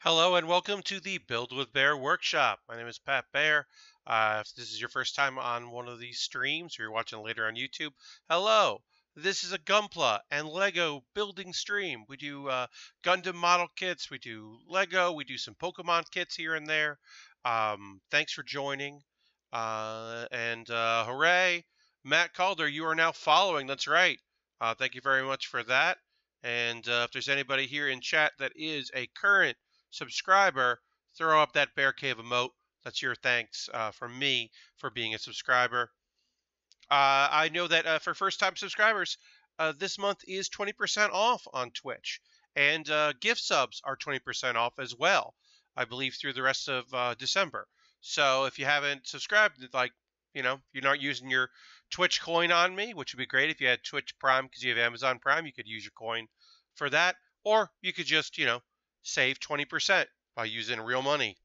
Hello and welcome to the Build with Baer Workshop. My name is Pat Baer. If this is your first time on one of these streams or you're watching later on YouTube, hello. This is a Gunpla and Lego building stream. We do Gundam model kits, we do Lego, we do some Pokemon kits here and there. Thanks for joining. Hooray, Matt Calder, you are now following. That's right. Thank you very much for that. And if there's anybody here in chat that is a current subscriber, throw up that Bear Cave emote. That's your thanks from me for being a subscriber. I know that for first-time subscribers, this month is 20% off on Twitch, and gift subs are 20% off as well, I believe, through the rest of December. So if you haven't subscribed, you're not using your Twitch coin on me, which would be great if you had Twitch Prime because you have Amazon Prime, you could use your coin for that, or you could just, save 20% by using real money.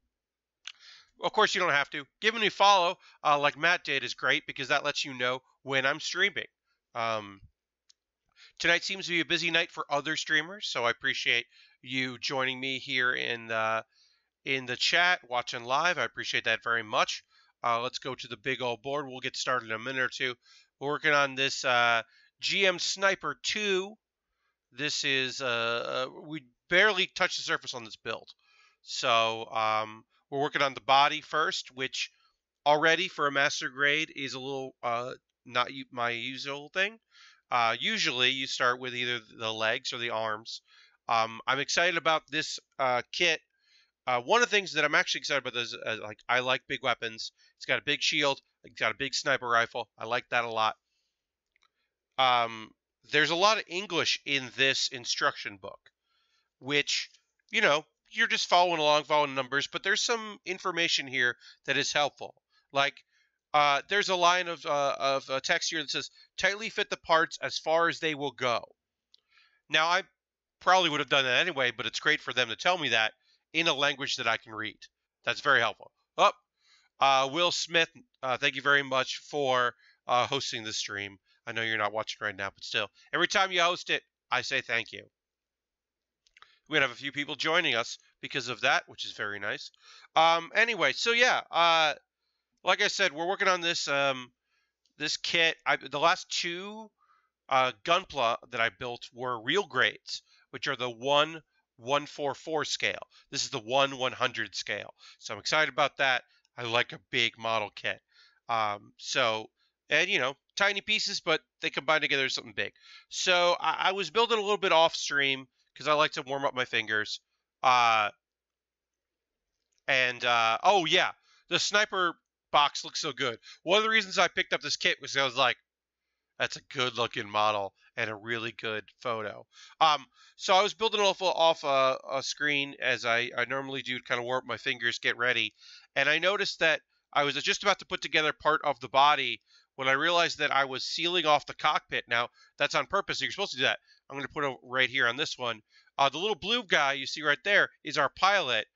Of course, you don't have to. Giving me a follow, like Matt did, is great because that lets you know when I'm streaming. Tonight seems to be a busy night for other streamers, so I appreciate you joining me here in the chat, watching live. I appreciate that very much. Let's go to the big old board. We'll get started in a minute or two. We're working on this GM Sniper 2. This is we barely touched the surface on this build. So we're working on the body first, which already for a master grade is a little not my usual thing. Usually you start with either the legs or the arms. I'm excited about this kit. One of the things that I'm actually excited about is I like big weapons. It's got a big shield. It's got a big sniper rifle. I like that a lot. There's a lot of English in this instruction book, which, you're just following along, following numbers, but there's some information here that is helpful. Like, there's a line of text here that says, tightly fit the parts as far as they will go. Now, I probably would have done that anyway, but it's great for them to tell me that in a language that I can read. That's very helpful. Will Smith, thank you very much for hosting this stream. I know you're not watching right now, but still, every time you host it, I say thank you. We're going to have a few people joining us because of that, which is very nice. Anyway, so yeah, like I said, we're working on this this kit. The last two Gunpla that I built were real grades, which are the 1/144 scale. This is the 1/100 scale. So I'm excited about that. I like a big model kit. And tiny pieces, but they combine together as something big. So I was building a little bit off stream because I like to warm up my fingers. Oh yeah, the sniper box looks so good. One of the reasons I picked up this kit was I was like, that's a good looking model and a really good photo. So I was building off a screen as I normally do to kind of warm up my fingers, get ready. And I noticed that I was just about to put together part of the body when I realized that I was sealing off the cockpit. Now, that's on purpose. You're supposed to do that. I'm going to put it right here on this one. The little blue guy you see right there is our pilot.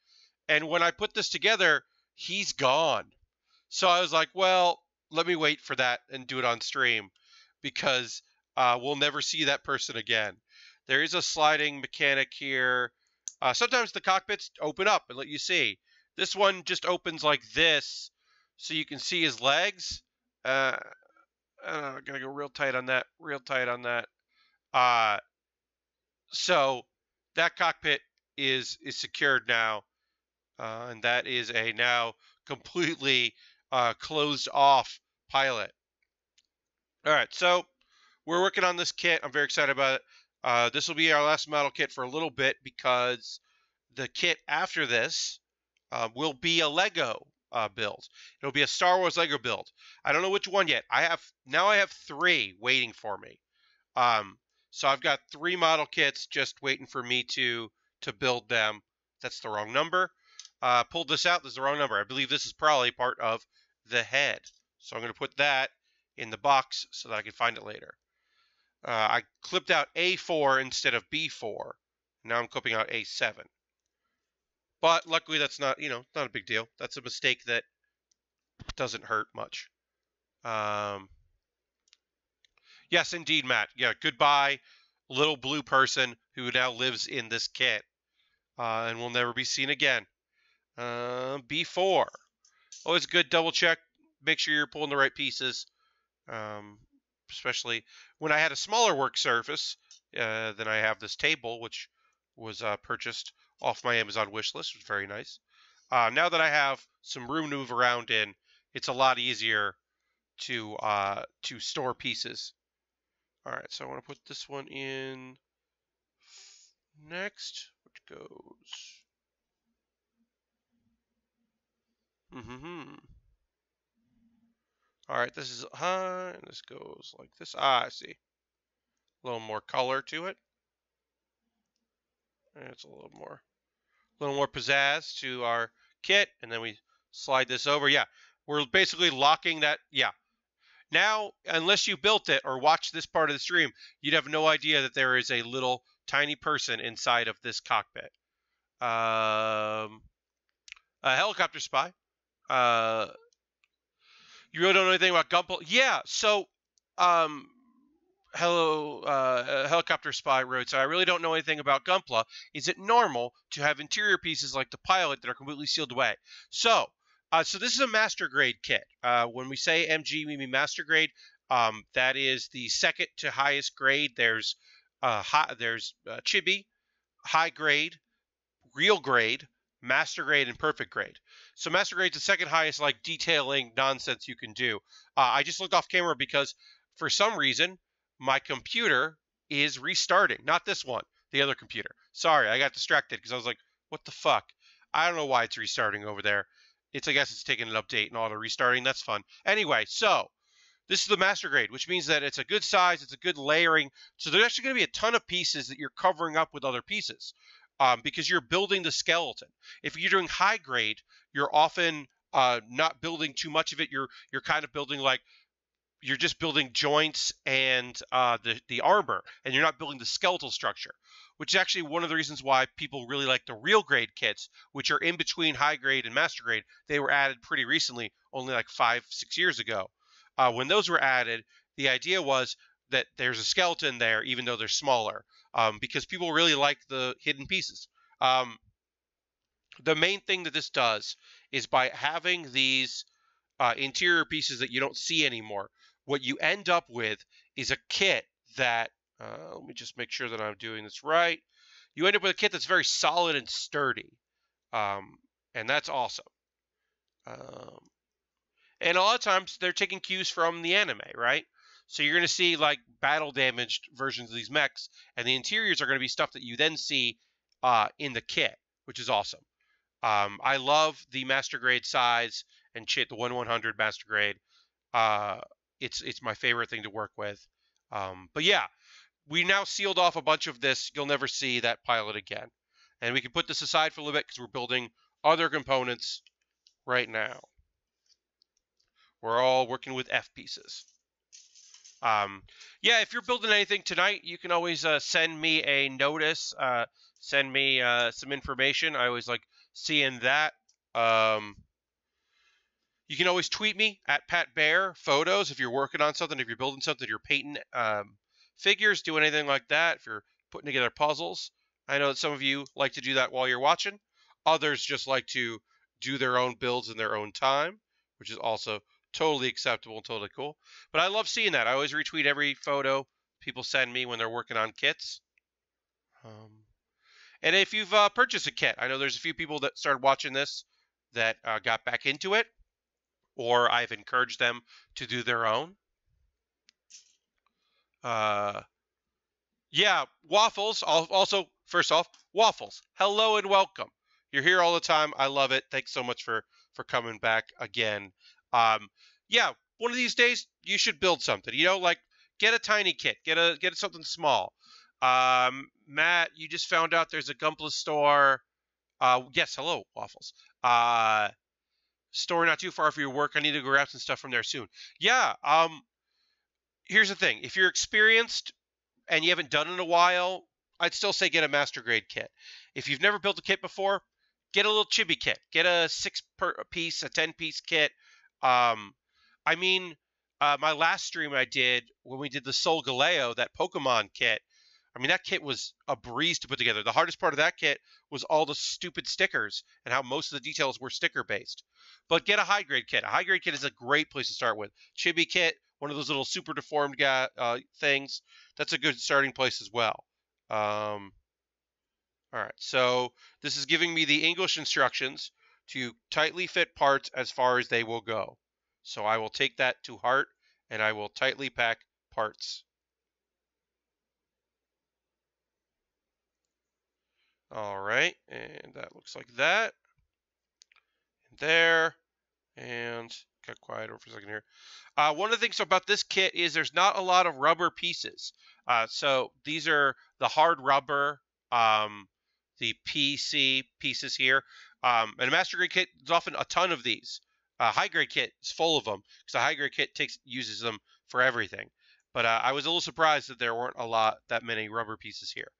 And when I put this together, he's gone. So I was like, well, let me wait for that and do it on stream because we'll never see that person again. There is a sliding mechanic here. Sometimes the cockpits open up and let you see. This one just opens like this so you can see his legs. I'm going to go real tight on that, So that cockpit is secured now, and that is a now completely closed off pilot. All right, so we're working on this kit. I'm very excited about it. This will be our last model kit for a little bit because the kit after this will be a Lego build. It'll be a Star Wars Lego build. I don't know which one yet. I have 3 waiting for me. So I've got 3 model kits just waiting for me to build them. That's the wrong number. Pulled this out. This is the wrong number. I believe this is probably part of the head. So I'm going to put that in the box so that I can find it later. I clipped out A4 instead of B4. Now I'm clipping out A7. But luckily that's not, not a big deal. That's a mistake that doesn't hurt much. Yes, indeed, Matt. Yeah, goodbye, little blue person who now lives in this kit. and will never be seen again. B4. Always good double check. Make sure you're pulling the right pieces. Especially when I had a smaller work surface than I have this table, which was purchased off my Amazon wish list, which was very nice. Now that I have some room to move around in, it's a lot easier to store pieces. All right, so I want to put this one in next, which goes. All right, this is high, and this goes like this. I see. A little more color to it. And it's a little more pizzazz to our kit, and then we slide this over. Yeah, we're basically locking that. Yeah. Now, unless you built it or watched this part of the stream, you'd have no idea that there is a little tiny person inside of this cockpit. A helicopter spy. You really don't know anything about Gunpla? Yeah, so, helicopter spy wrote, so I really don't know anything about Gunpla. Is it normal to have interior pieces like the pilot that are completely sealed away? So this is a master grade kit. When we say MG, we mean master grade. That is the second to highest grade. There's Chibi, high grade, real grade, master grade, and perfect grade. So master grade is the second highest like detailing nonsense you can do. I just looked off camera because for some reason my computer is restarting. Not this one, the other computer. Sorry, I got distracted because I was like, what the fuck? I don't know why it's restarting over there. I guess it's taking an update and auto restarting. That's fun. Anyway, so this is the master grade, which means that it's a good size, it's a good layering. So there's actually going to be a ton of pieces that you're covering up with other pieces. Because you're building the skeleton. If you're doing high grade, you're often not building too much of it. You're kind of building like you're just building joints and the armor, and you're not building the skeletal structure, which is actually one of the reasons why people really like the real grade kits, which are in between high grade and master grade. They were added pretty recently, only like 5-6 years ago. When those were added, the idea was that there's a skeleton there, even though they're smaller. Because people really like the hidden pieces. The main thing that this does is by having these interior pieces that you don't see anymore, what you end up with is a kit that, let me just make sure that I'm doing this right. You end up with a kit that's very solid and sturdy. And that's awesome. And a lot of times they're taking cues from the anime, right? So you're going to see like battle damaged versions of these mechs, and the interiors are going to be stuff that you then see in the kit, which is awesome. I love the master grade size and shit, the 1/100 master grade. It's my favorite thing to work with. But yeah, we now sealed off a bunch of this. You'll never see that pilot again. And we can put this aside for a little bit because we're building other components right now. We're all working with F pieces. Yeah, if you're building anything tonight, you can always send me a notice, send me some information. I always like seeing that. You can always tweet me at Pat Baer Photos if you're working on something, if you're building something, you're painting figures, doing anything like that, if you're putting together puzzles. I know that some of you like to do that while you're watching. Others just like to do their own builds in their own time, which is also totally acceptable and totally cool. But I love seeing that. I always retweet every photo people send me when they're working on kits. And if you've purchased a kit, I know there's a few people that started watching this that got back into it, or I've encouraged them to do their own. Yeah, Waffles. Also, first off, Waffles, hello and welcome. You're here all the time. I love it. Thanks so much for coming back again. Yeah, one of these days you should build something. You know, like get a tiny kit, get something small. Matt, you just found out there's a Gunpla store. Yes, hello, Waffles. Store not too far from your work. I need to go grab some stuff from there soon. Yeah. Here's the thing: if you're experienced and you haven't done it in a while, I'd still say get a master grade kit. If you've never built a kit before, get a little chibi kit. Get a 6-piece, a 10-piece kit. I mean, my last stream I did when we did the Sol Galeo, that Pokemon kit, I mean, that kit was a breeze to put together. The hardest part of that kit was all the stupid stickers and how most of the details were sticker-based. But get a high-grade kit. A high-grade kit is a great place to start with. Chibi kit, one of those little super deformed things, that's a good starting place as well. All right, so this is giving me the English instructions to tightly fit parts as far as they will go. So I will take that to heart, and I will tightly pack parts. All right, and that looks like that. And there, and got quiet over for a second here. One of the things about this kit is there's not a lot of rubber pieces. So these are the hard rubber, the PC pieces here. And a master grade kit is often a ton of these. High grade kit is full of them because the high grade kit uses them for everything. But I was a little surprised that there weren't that many rubber pieces here.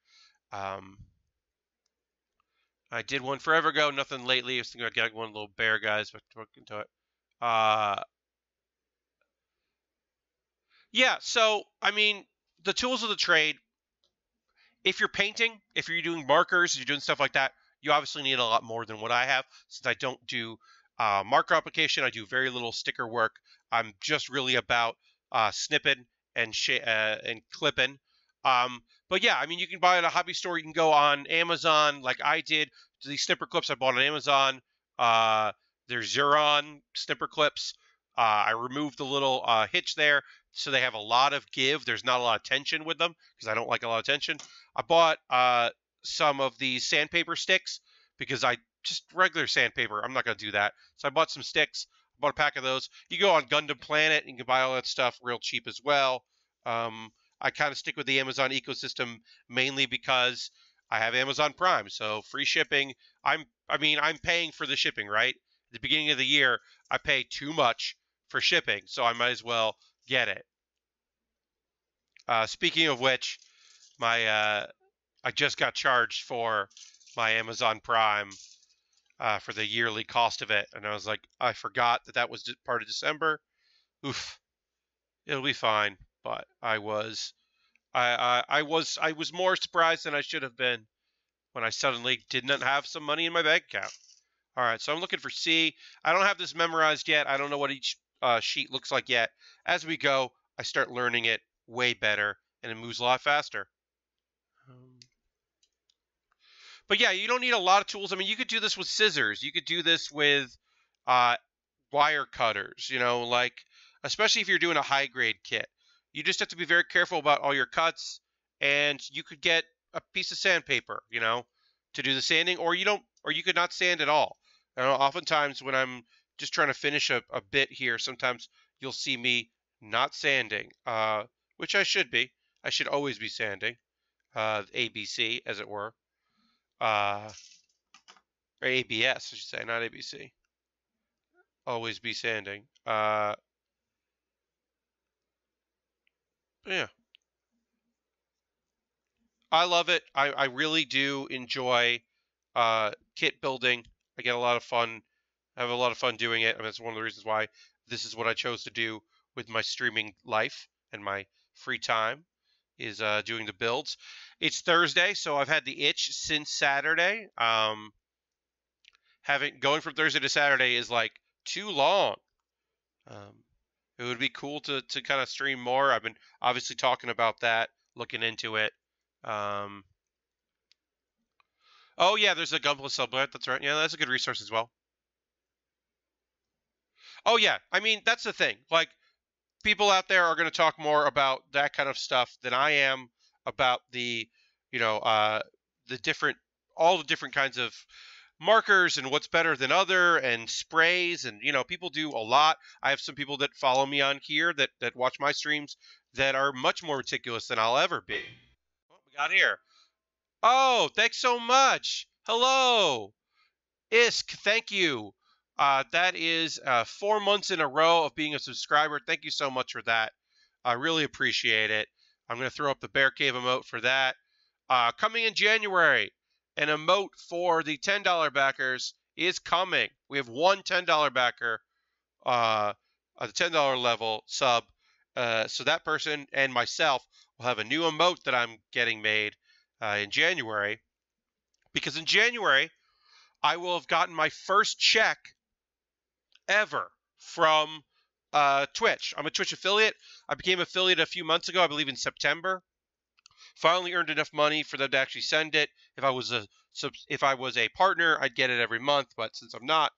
I did one forever ago, nothing lately. I was thinking about getting one of the little bear guys, but we'll get into it. Yeah, so, I mean, the tools of the trade, if you're painting, if you're doing markers, you're doing stuff like that, you obviously need a lot more than what I have. Since I don't do marker application, I do very little sticker work. I'm just really about snipping and clipping. But yeah, I mean, you can buy it at a hobby store. You can go on Amazon, like I did. These snipper clips I bought on Amazon. They're Xuron snipper clips. I removed the little hitch there, so they have a lot of give. There's not a lot of tension with them because I don't like a lot of tension. I bought some of these sandpaper sticks because just regular sandpaper. I'm not going to do that. So I bought some sticks. I bought a pack of those. You go on Gundam Planet and you can buy all that stuff real cheap as well. I kind of stick with the Amazon ecosystem mainly because I have Amazon Prime, so free shipping. I'm paying for the shipping, right? At the beginning of the year, I pay too much for shipping, so I might as well get it. Speaking of which, I just got charged for my Amazon Prime for the yearly cost of it, and I was like, I forgot that was part of December. Oof, it'll be fine. But I was more surprised than I should have been when I suddenly did not have some money in my bank account. All right, so I'm looking for C. I don't have this memorized yet. I don't know what each sheet looks like yet. As we go, I start learning it way better, and it moves a lot faster. But yeah, you don't need a lot of tools. I mean, you could do this with scissors. You could do this with wire cutters, like especially if you're doing a high-grade kit. You just have to be very careful about all your cuts, and you could get a piece of sandpaper, to do the sanding, or you could not sand at all. Oftentimes when I'm just trying to finish a bit here, sometimes you'll see me not sanding, which I should be. I should always be sanding, ABC, as it were. Or ABS, I should say, not ABC. Always be sanding. Yeah. I love it. I really do enjoy kit building. I get a lot of fun. I have a lot of fun doing it. I mean, that's one of the reasons why this is what I chose to do with my streaming life and my free time is doing the builds. It's Thursday, so I've had the itch since Saturday. Going from Thursday to Saturday is like too long. It would be cool to kind of stream more. I've been obviously talking about that, looking into it. Oh yeah, there's a Gunpla sublet. That's right. Yeah, that's a good resource as well. Oh yeah, I mean that's the thing. Like people out there are going to talk more about that kind of stuff than I am about all the different kinds of markers and what's better than other and sprays and people do a lot. I have some people that follow me on here that watch my streams that are much more meticulous than I'll ever be. What we got here? Oh, thanks so much. Hello. Isk, thank you. That is 4 months in a row of being a subscriber. Thank you so much for that. I really appreciate it. I'm going to throw up the Bear Cave emote for that. Coming in January, an emote for the $10 backers is coming. We have one $10 backer at the $10 level sub, So that person and myself will have a new emote that I'm getting made in January, because in January I will have gotten my first check ever from Twitch. I'm a Twitch affiliate. I became affiliate a few months ago, I believe in September. Finally earned enough money for them to actually send it. If I was a partner, I'd get it every month, but since I'm not,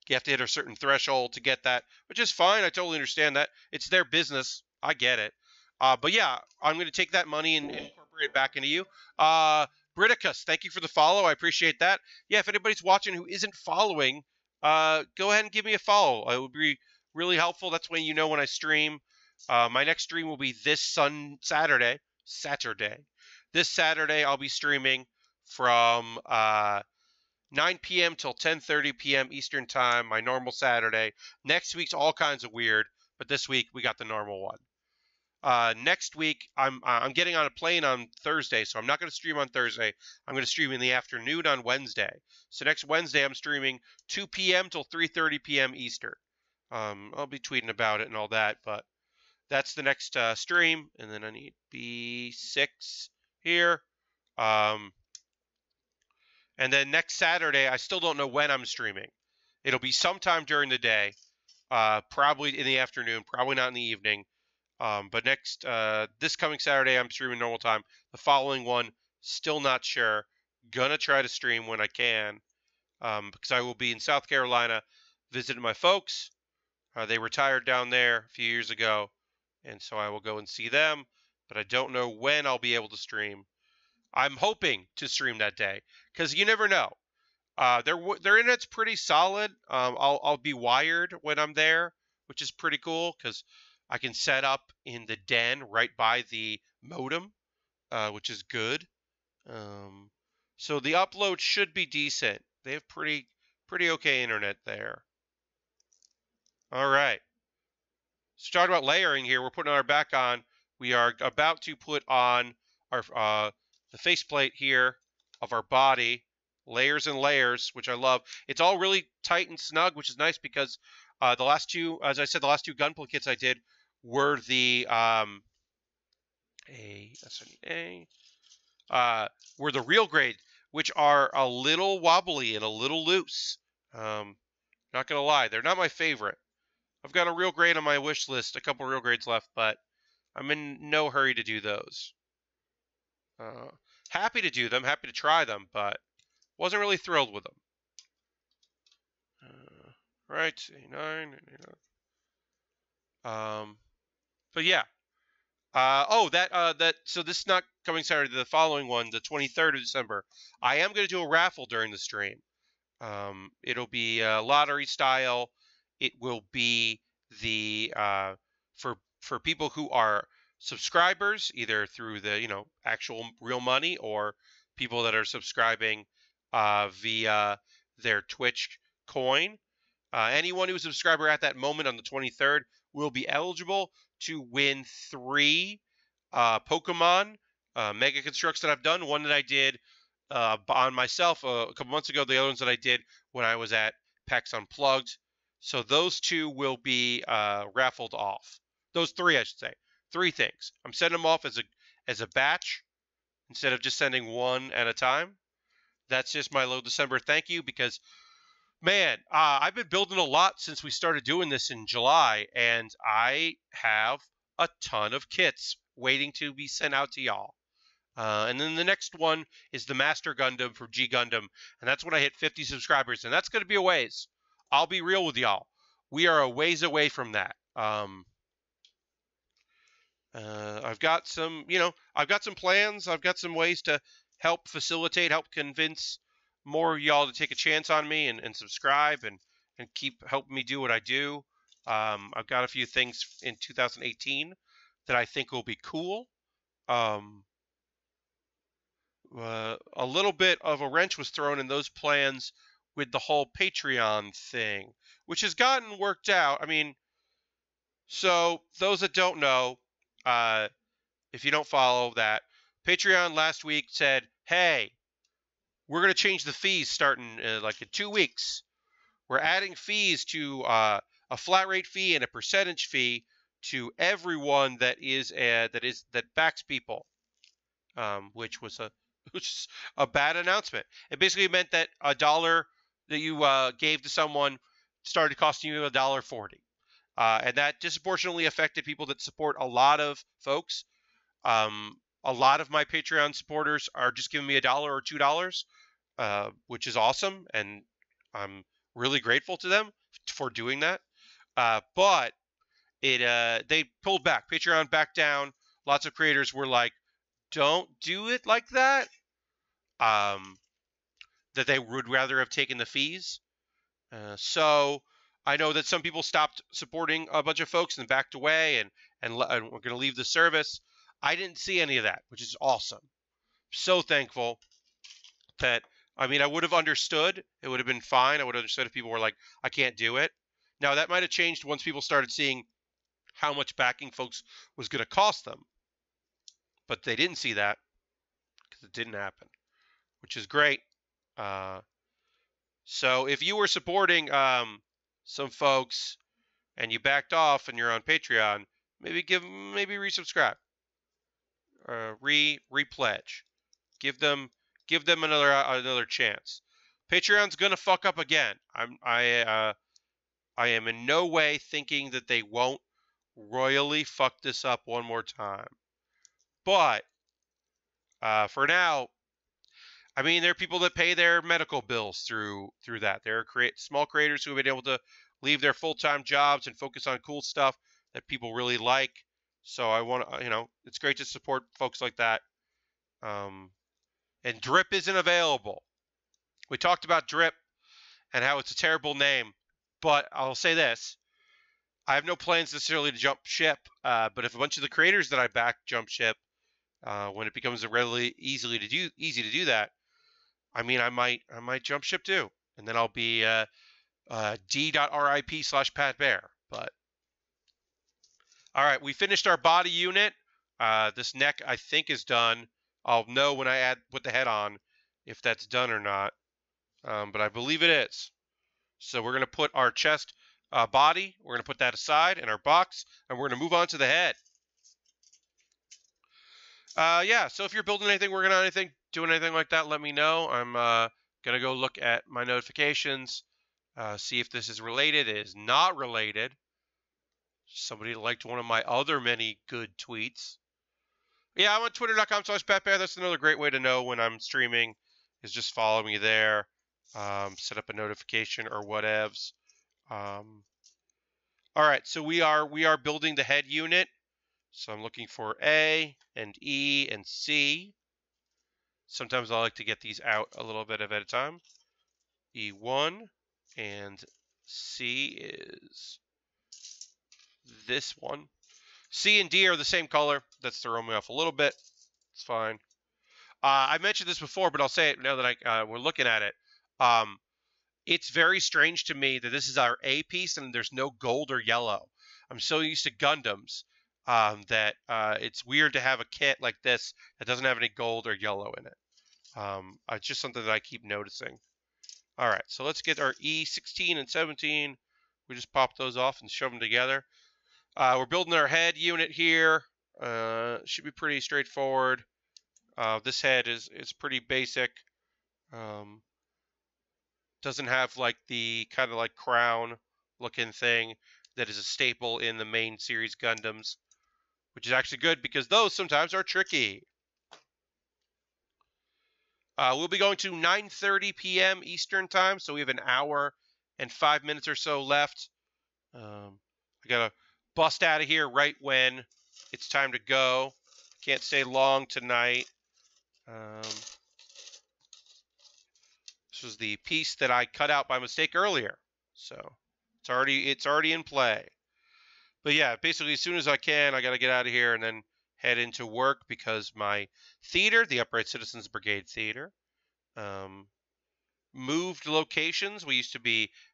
you have to hit a certain threshold to get that, which is fine. I totally understand that. It's their business. I get it. But yeah, I'm going to take that money and incorporate it back into you. Briticus, thank you for the follow. I appreciate that. Yeah, if anybody's watching who isn't following, go ahead and give me a follow. It would be really helpful. That's when you know when I stream. My next stream will be this Saturday. This Saturday, I'll be streaming from 9 p.m. till 10:30 p.m. Eastern Time, my normal Saturday. Next week's all kinds of weird, but this week we got the normal one. Next week, I'm getting on a plane on Thursday, so I'm not going to stream on Thursday. I'm going to stream in the afternoon on Wednesday. So next Wednesday, I'm streaming 2 p.m. till 3:30 p.m. Eastern. I'll be tweeting about it and all that, but that's the next stream. And then I need B6 here. And then next Saturday, I still don't know when I'm streaming. It'll be sometime during the day, probably in the afternoon, probably not in the evening. But this coming Saturday, I'm streaming normal time. The following one, still not sure. Gonna try to stream when I can, because I will be in South Carolina visiting my folks. They retired down there a few years ago, and so I will go and see them. But I don't know when I'll be able to stream. I'm hoping to stream that day, because you never know. Their internet's pretty solid. I'll be wired when I'm there, which is pretty cool because I can set up in the den right by the modem, which is good. So the upload should be decent. They have pretty okay internet there. All right. So talking about layering here, we're putting our back on. We are about to put on our the faceplate here of our body. Layers and layers, which I love. It's all really tight and snug, which is nice because the last two, as I said, the last two gunplay kits I did were the were the real grade, which are a little wobbly and a little loose. Not gonna lie, they're not my favorite. I've got a real grade on my wish list, a couple real grades left, but I'm in no hurry to do those. Happy to do them, happy to try them, but wasn't really thrilled with them. Right, 89, 89. But yeah. So this is not coming Saturday, the following one, the 23rd of December. I am going to do a raffle during the stream. It'll be lottery style. It will be the for people who are subscribers, either through the actual real money, or people that are subscribing via their Twitch coin. Anyone who's a subscriber at that moment on the 23rd will be eligible to win 3 Pokemon Mega Constructs that I've done. One that I did on myself a couple months ago. The other ones that I did when I was at PAX Unplugged. So those 2 will be raffled off. Those 3, I should say. 3 things. I'm sending them off as a batch instead of just sending one at a time. That's just my low December thank you, because man, I've been building a lot since we started doing this in July, and I have a ton of kits waiting to be sent out to y'all. And then the next one is the Master Gundam from G Gundam, and that's when I hit 50 subscribers, and that's going to be a ways. I'll be real with y'all. We are a ways away from that. I've got some plans. I've got some ways to help facilitate, help convince more of y'all to take a chance on me and subscribe and keep helping me do what I do. I've got a few things in 2018 that I think will be cool. A little bit of a wrench was thrown in those plans with the whole Patreon thing, which has gotten worked out. I mean, so those that don't know, if you don't follow that, Patreon last week said, hey, we're going to change the fees starting like in 2 weeks. We're adding fees to a flat rate fee and a percentage fee to everyone that backs people, which was a bad announcement. It basically meant that $1 that you gave to someone started costing you $1.40, and that disproportionately affected people that support a lot of folks. A lot of my Patreon supporters are just giving me $1 or $2, which is awesome, and I'm really grateful to them for doing that. But they pulled back. Patreon backed down. Lots of creators were like, "Don't do it like that." That they would rather have taken the fees. So I know that some people stopped supporting a bunch of folks and backed away and we're going to leave the service. I didn't see any of that, which is awesome. So thankful that, I mean, I would have understood. It would have been fine. I would have understood if people were like, I can't do it. Now, that might have changed once people started seeing how much backing folks was going to cost them. But they didn't see that because it didn't happen, which is great. So if you were supporting some folks and you backed off and you're on Patreon, maybe resubscribe, repledge, give them another chance. Patreon's gonna fuck up again. I am in no way thinking that they won't royally fuck this up one more time, but for now, I mean, there are people that pay their medical bills through that. There are small creators who have been able to leave their full-time jobs and focus on cool stuff that people really like. So I want to, it's great to support folks like that. And Drip isn't available. We talked about Drip and how it's a terrible name, but I'll say this. I have no plans necessarily to jump ship, but if a bunch of the creators that I back jump ship, when it becomes really easy to do that, I mean, I might jump ship too, and then I'll be d.rip/PatBear. But all right, we finished our body unit. This neck, I think, is done. I'll know when I put the head on if that's done or not, but I believe it is. So we're gonna put our chest body. We're gonna put that aside in our box, and we're gonna move on to the head. Yeah, so if you're building anything, working on anything, doing anything like that, let me know. I'm going to go look at my notifications, see if this is related. It is not related. Somebody liked one of my other many good tweets. Yeah, I'm on twitter.com/PatBear. That's another great way to know when I'm streaming, is just follow me there, set up a notification or whatevs. All right, so we are building the head unit. So I'm looking for A and E and C. Sometimes I like to get these out a little bit at a time. E1 and C is this one. C and D are the same color. That's throwing me off a little bit. It's fine. I mentioned this before, but I'll say it now that we're looking at it. It's very strange to me that this is our A piece and there's no gold or yellow. I'm so used to Gundams that it's weird to have a kit like this that doesn't have any gold or yellow in it. It's just something that I keep noticing. All right, so let's get our E16 and 17. We just pop those off and shove them together. We're building our head unit here. Should be pretty straightforward. This head is pretty basic. Doesn't have like the kind of like crown looking thing that is a staple in the main series Gundams, which is actually good because those sometimes are tricky. We'll be going to 9:30 p.m. Eastern time, so we have an hour and 5 minutes or so left. I gotta bust out of here right when it's time to go. Can't stay long tonight. This was the piece that I cut out by mistake earlier, so it's already in play. But yeah, basically as soon as I can, I gotta get out of here and then head into work because my theater, the Upright Citizens Brigade Theater, moved locations. We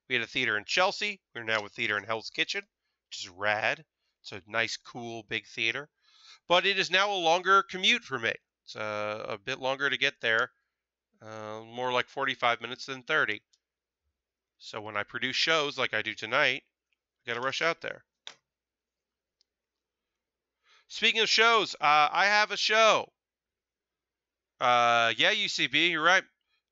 had a theater in Chelsea. We're now with theater in Hell's Kitchen, which is rad. It's a nice, cool, big theater. But it is now a longer commute for me. It's a bit longer to get there, more like 45 minutes than 30. So when I produce shows like I do tonight, I gotta rush out there. Speaking of shows, I have a show. Yeah, UCB, you're right.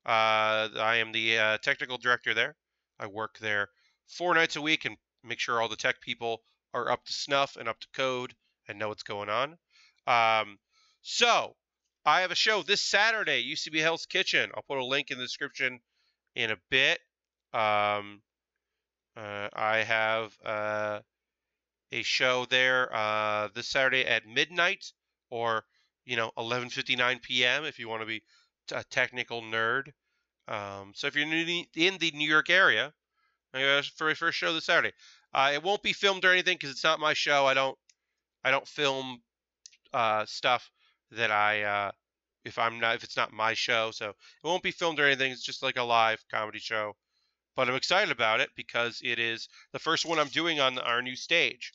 I am the technical director there. I work there 4 nights a week and make sure all the tech people are up to snuff and up to code and know what's going on. Um, so, I have a show this Saturday, UCB Hell's Kitchen. I'll put a link in the description in a bit. Um, I have a show there this Saturday at midnight, or 11:59 p.m. if you want to be a technical nerd. So if you're in the New York area, for my first show this Saturday, it won't be filmed or anything because it's not my show. I don't film stuff that if it's not my show, so it won't be filmed or anything. It's just like a live comedy show. But I'm excited about it because it is the first one I'm doing on our new stage.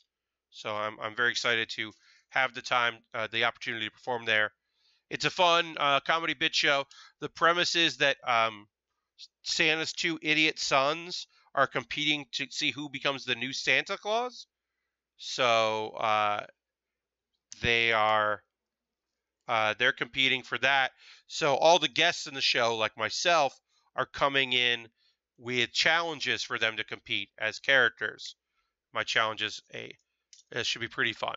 So I'm very excited to have the opportunity to perform there. It's a fun comedy bit show. The premise is that Santa's two idiot sons are competing to see who becomes the new Santa Claus. So they're competing for that. So all the guests in the show, like myself, are coming in with challenges for them to compete as characters. My challenges it should be pretty fun.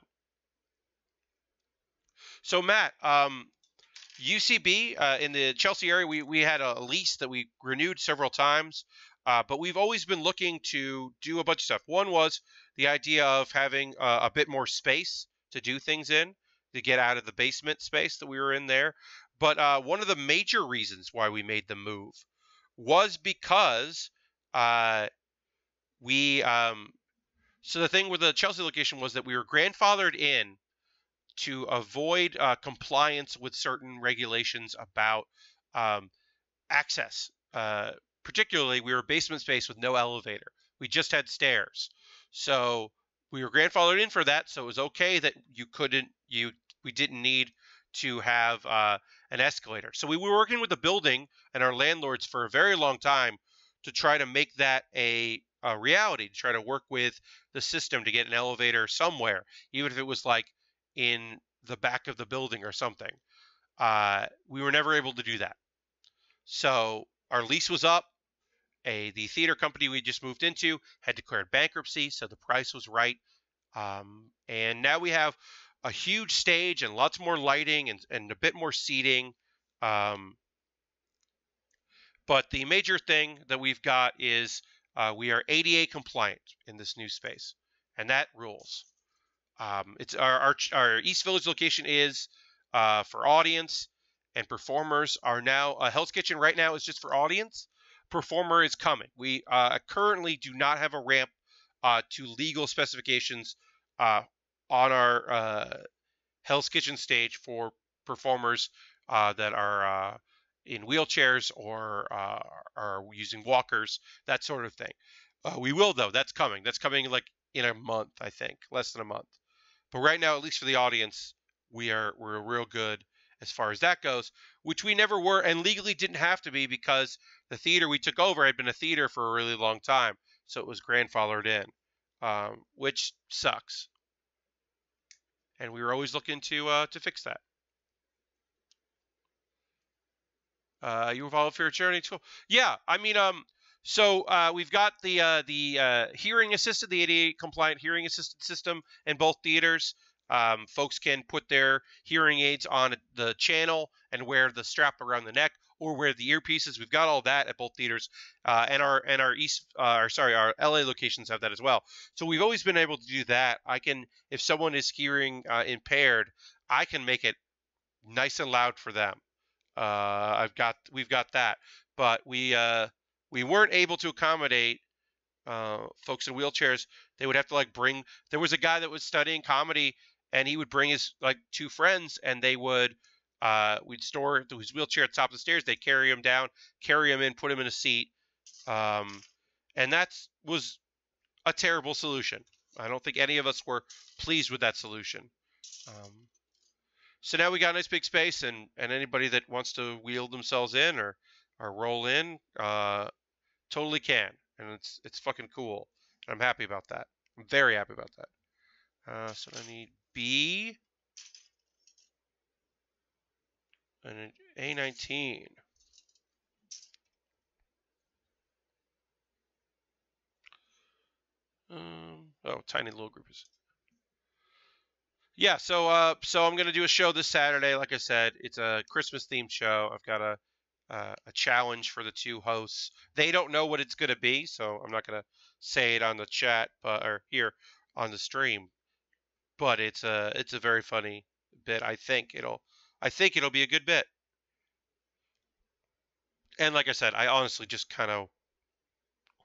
So Matt, UCB in the Chelsea area, we had a lease that we renewed several times, but we've always been looking to do a bunch of stuff. One was the idea of having a bit more space to do things in, to get out of the basement space that we were in there. But one of the major reasons why we made the move was because we so the thing with the Chelsea location was that we were grandfathered in to avoid compliance with certain regulations about um, access. Particularly, we were basement space with no elevator. We just had stairs, so we were grandfathered in for that. So it was okay that we didn't need to have an escalator. So we were working with the building and our landlords for a very long time to try to make that a reality. To try to work with the system to get an elevator somewhere, even if it was like in the back of the building or something. We were never able to do that. So our lease was up. The theater company we just moved into had declared bankruptcy, so the price was right. And now we have a huge stage and lots more lighting and a bit more seating. But the major thing that we've got is we are ADA compliant in this new space, and that rules. It's our East Village location is for audience, and performers are now Hell's Kitchen right now is just for audience. Performer is coming. We currently do not have a ramp to legal specifications on our Hell's Kitchen stage for performers that are in wheelchairs or are using walkers, that sort of thing. We will though. That's coming. That's coming like in a month, I think, less than a month. But right now, at least for the audience, we're real good as far as that goes, which we never were and legally didn't have to be because the theater we took over had been a theater for a really long time, so it was grandfathered in, which sucks. And we were always looking to fix that. You involved for your charity tool? Yeah, I mean, so we've got the hearing assisted, the ADA compliant hearing assisted system in both theaters. Folks can put their hearing aids on the channel and wear the strap around the neck or wear the earpieces. We've got all that at both theaters, and our our LA locations have that as well. So we've always been able to do that. If someone is hearing impaired, I can make it nice and loud for them. We've got that, but we weren't able to accommodate folks in wheelchairs. They would have to there was a guy that was studying comedy, and he would bring his two friends, and they would we'd store his wheelchair at the top of the stairs. They'd carry him down, carry him in, put him in a seat, and that was a terrible solution. I don't think any of us were pleased with that solution. So now we got a nice big space, and anybody that wants to wheel themselves in or roll in, totally can, and it's fucking cool. I'm happy about that. I'm very happy about that. So I need B. And A19. Oh, tiny little group is. Yeah, so I'm gonna do a show this Saturday. Like I said, it's a Christmas themed show. I've got a challenge for the two hosts. They don't know what it's gonna be, so I'm not gonna say it on the chat, or here on the stream. But it's a very funny bit. I think it'll be a good bit. And like I said, I honestly just kind of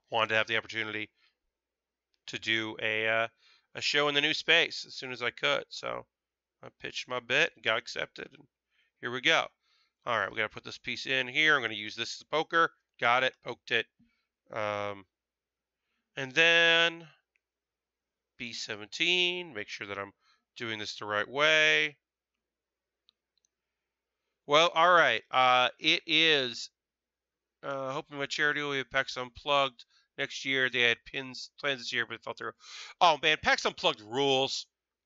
wanted to have the opportunity to do a show in the new space as soon as I could. So I pitched my bit, got accepted, and here we go. All right, we got to put this piece in here. I'm going to use this as a poker. Got it, poked it. And then B17, make sure that I'm doing this the right way. Well, all right. It is hoping my charity will be PAX Unplugged next year. They had plans this year, but it fell through. Oh man, PAX Unplugged rules.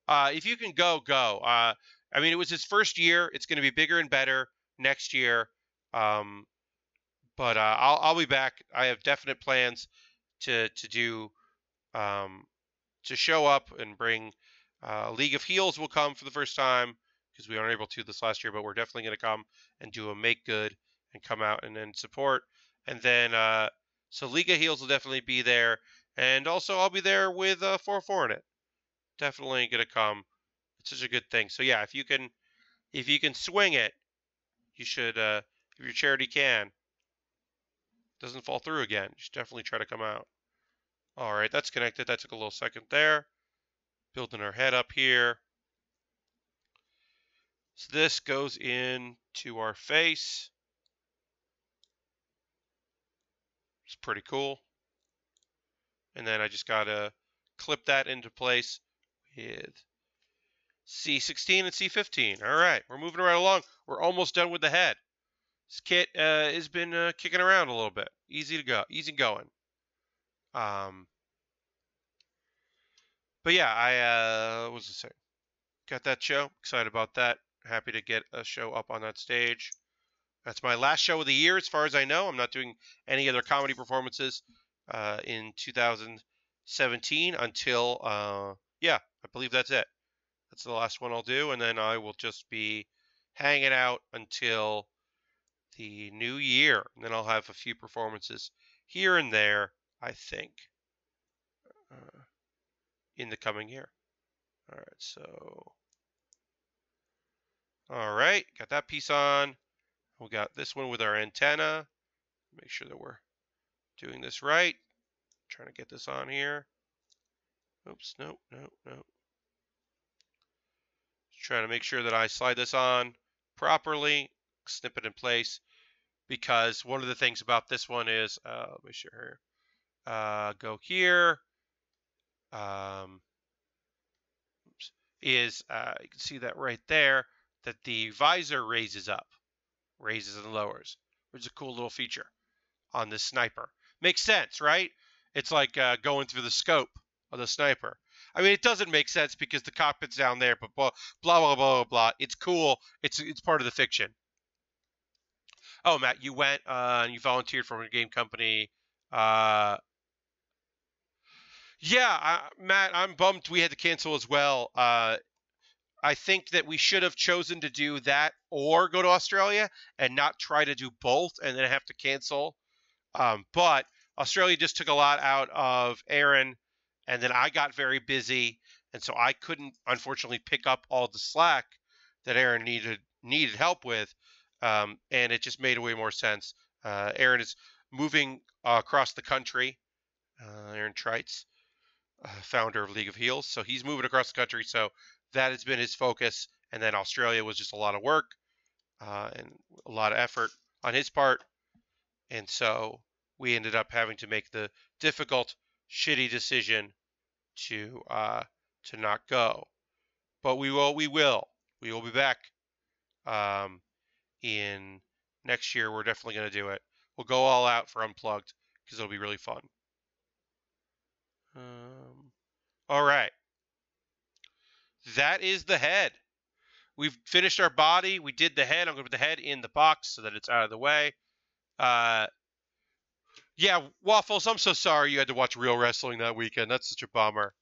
If you can go, go. I mean, it was his first year. It's going to be bigger and better next year. But I'll be back. I have definite plans to do to show up and bring League of Heels will come for the first time because we weren't able to this last year, but we're definitely going to come and do a make good and come out and then support. And then so League of Heels will definitely be there, and also I'll be there with 4-4 in it. Definitely going to come. It's such a good thing. So yeah, if you can swing it, you should. If your charity doesn't fall through again, you should definitely try to come out. All right, that's connected. That took a little second there. Building our head up here. So this goes into our face. It's pretty cool. And then I just got to clip that into place with C16 and C15. All right, we're moving right along. We're almost done with the head. This kit has been kicking around a little bit. Easy going. But yeah, what was I saying? Got that show. Excited about that. Happy to get a show up on that stage. That's my last show of the year, as far as I know. I'm not doing any other comedy performances in 2017 until, yeah, I believe that's it. That's the last one I'll do, and then I will just be hanging out until the new year. And then I'll have a few performances here and there, I think, in the coming year. All right, so... All right, got that piece on. We got this one with our antenna. Make sure that we're doing this right. Trying to get this on here. Oops, no. Just trying to make sure that I slide this on properly, snip it in place, because one of the things about this one is, let me show here. Go here. Oops, you can see that right there, that the visor raises and lowers, which is a cool little feature on this sniper. Makes sense, right? It's like going through the scope of the sniper. I mean, it doesn't make sense because the cockpit's down there, but blah, blah, blah, blah. It's cool. It's part of the fiction. Oh, Matt, you went and you volunteered for a game company. Yeah, Matt, I'm bummed we had to cancel as well. I think that we should have chosen to do that or go to Australia and not try to do both and then have to cancel. But Australia just took a lot out of Aaron, and then I got very busy, and so I couldn't, unfortunately, pick up all the slack that Aaron needed help with, and it just made way more sense. Aaron is moving across the country. Aaron Treitz, founder of League of Heels, so he's moving across the country, so that has been his focus, and then Australia was just a lot of work and a lot of effort on his part, and so we ended up having to make the difficult, shitty decision to not go. But we will be back in next year. We're definitely going to do it. We'll go all out for Unplugged because it'll be really fun. All right. That is the head. we've finished our body. We did the head. I'm going to put the head in the box so that it's out of the way. Yeah, Waffles, I'm so sorry you had to watch real wrestling that weekend. That's such a bummer.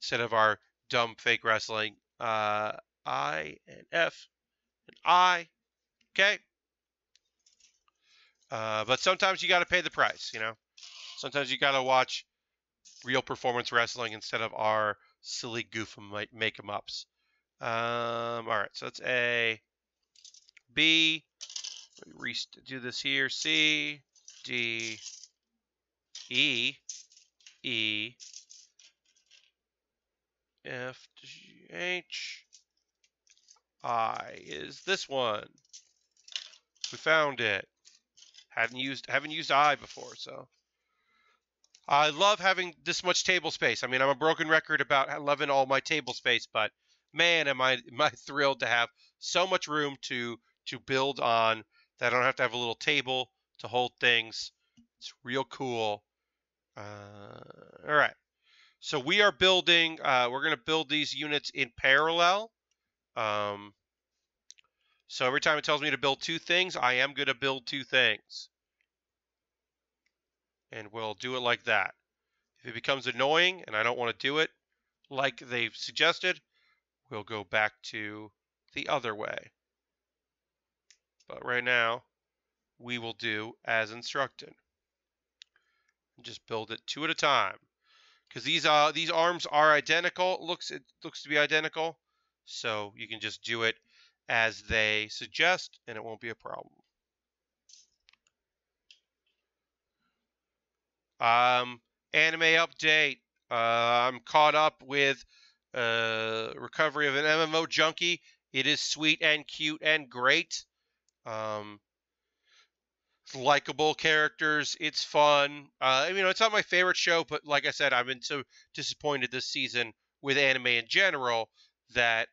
Instead of our dumb fake wrestling. I and F and I. Okay. But sometimes you got to pay the price, you know. Sometimes you got to watch real performance wrestling instead of our silly goof make 'em ups. All right, so that's A, B. Do this here. C, D, E, E, F, G, H, I is this one. We found it. Haven't used I before, so I love having this much table space. I mean, I'm a broken record about loving all my table space, but man, am I thrilled to have so much room to build on that I don't have to have a little table to hold things. It's real cool. All right. So we are building, we're going to build these units in parallel. So every time it tells me to build two things, I am going to build two things. And we'll do it like that. If it becomes annoying and I don't want to do it like they've suggested, we'll go back to the other way. But right now, we will do as instructed. Just build it two at a time. Because these arms are identical. It looks to be identical. So you can just do it as they suggest, and it won't be a problem. Anime update. I'm caught up with Recovery of an MMO Junkie. It is sweet and cute and great. Likable characters. It's fun. It's not my favorite show, but like I said, I've been so disappointed this season with anime in general that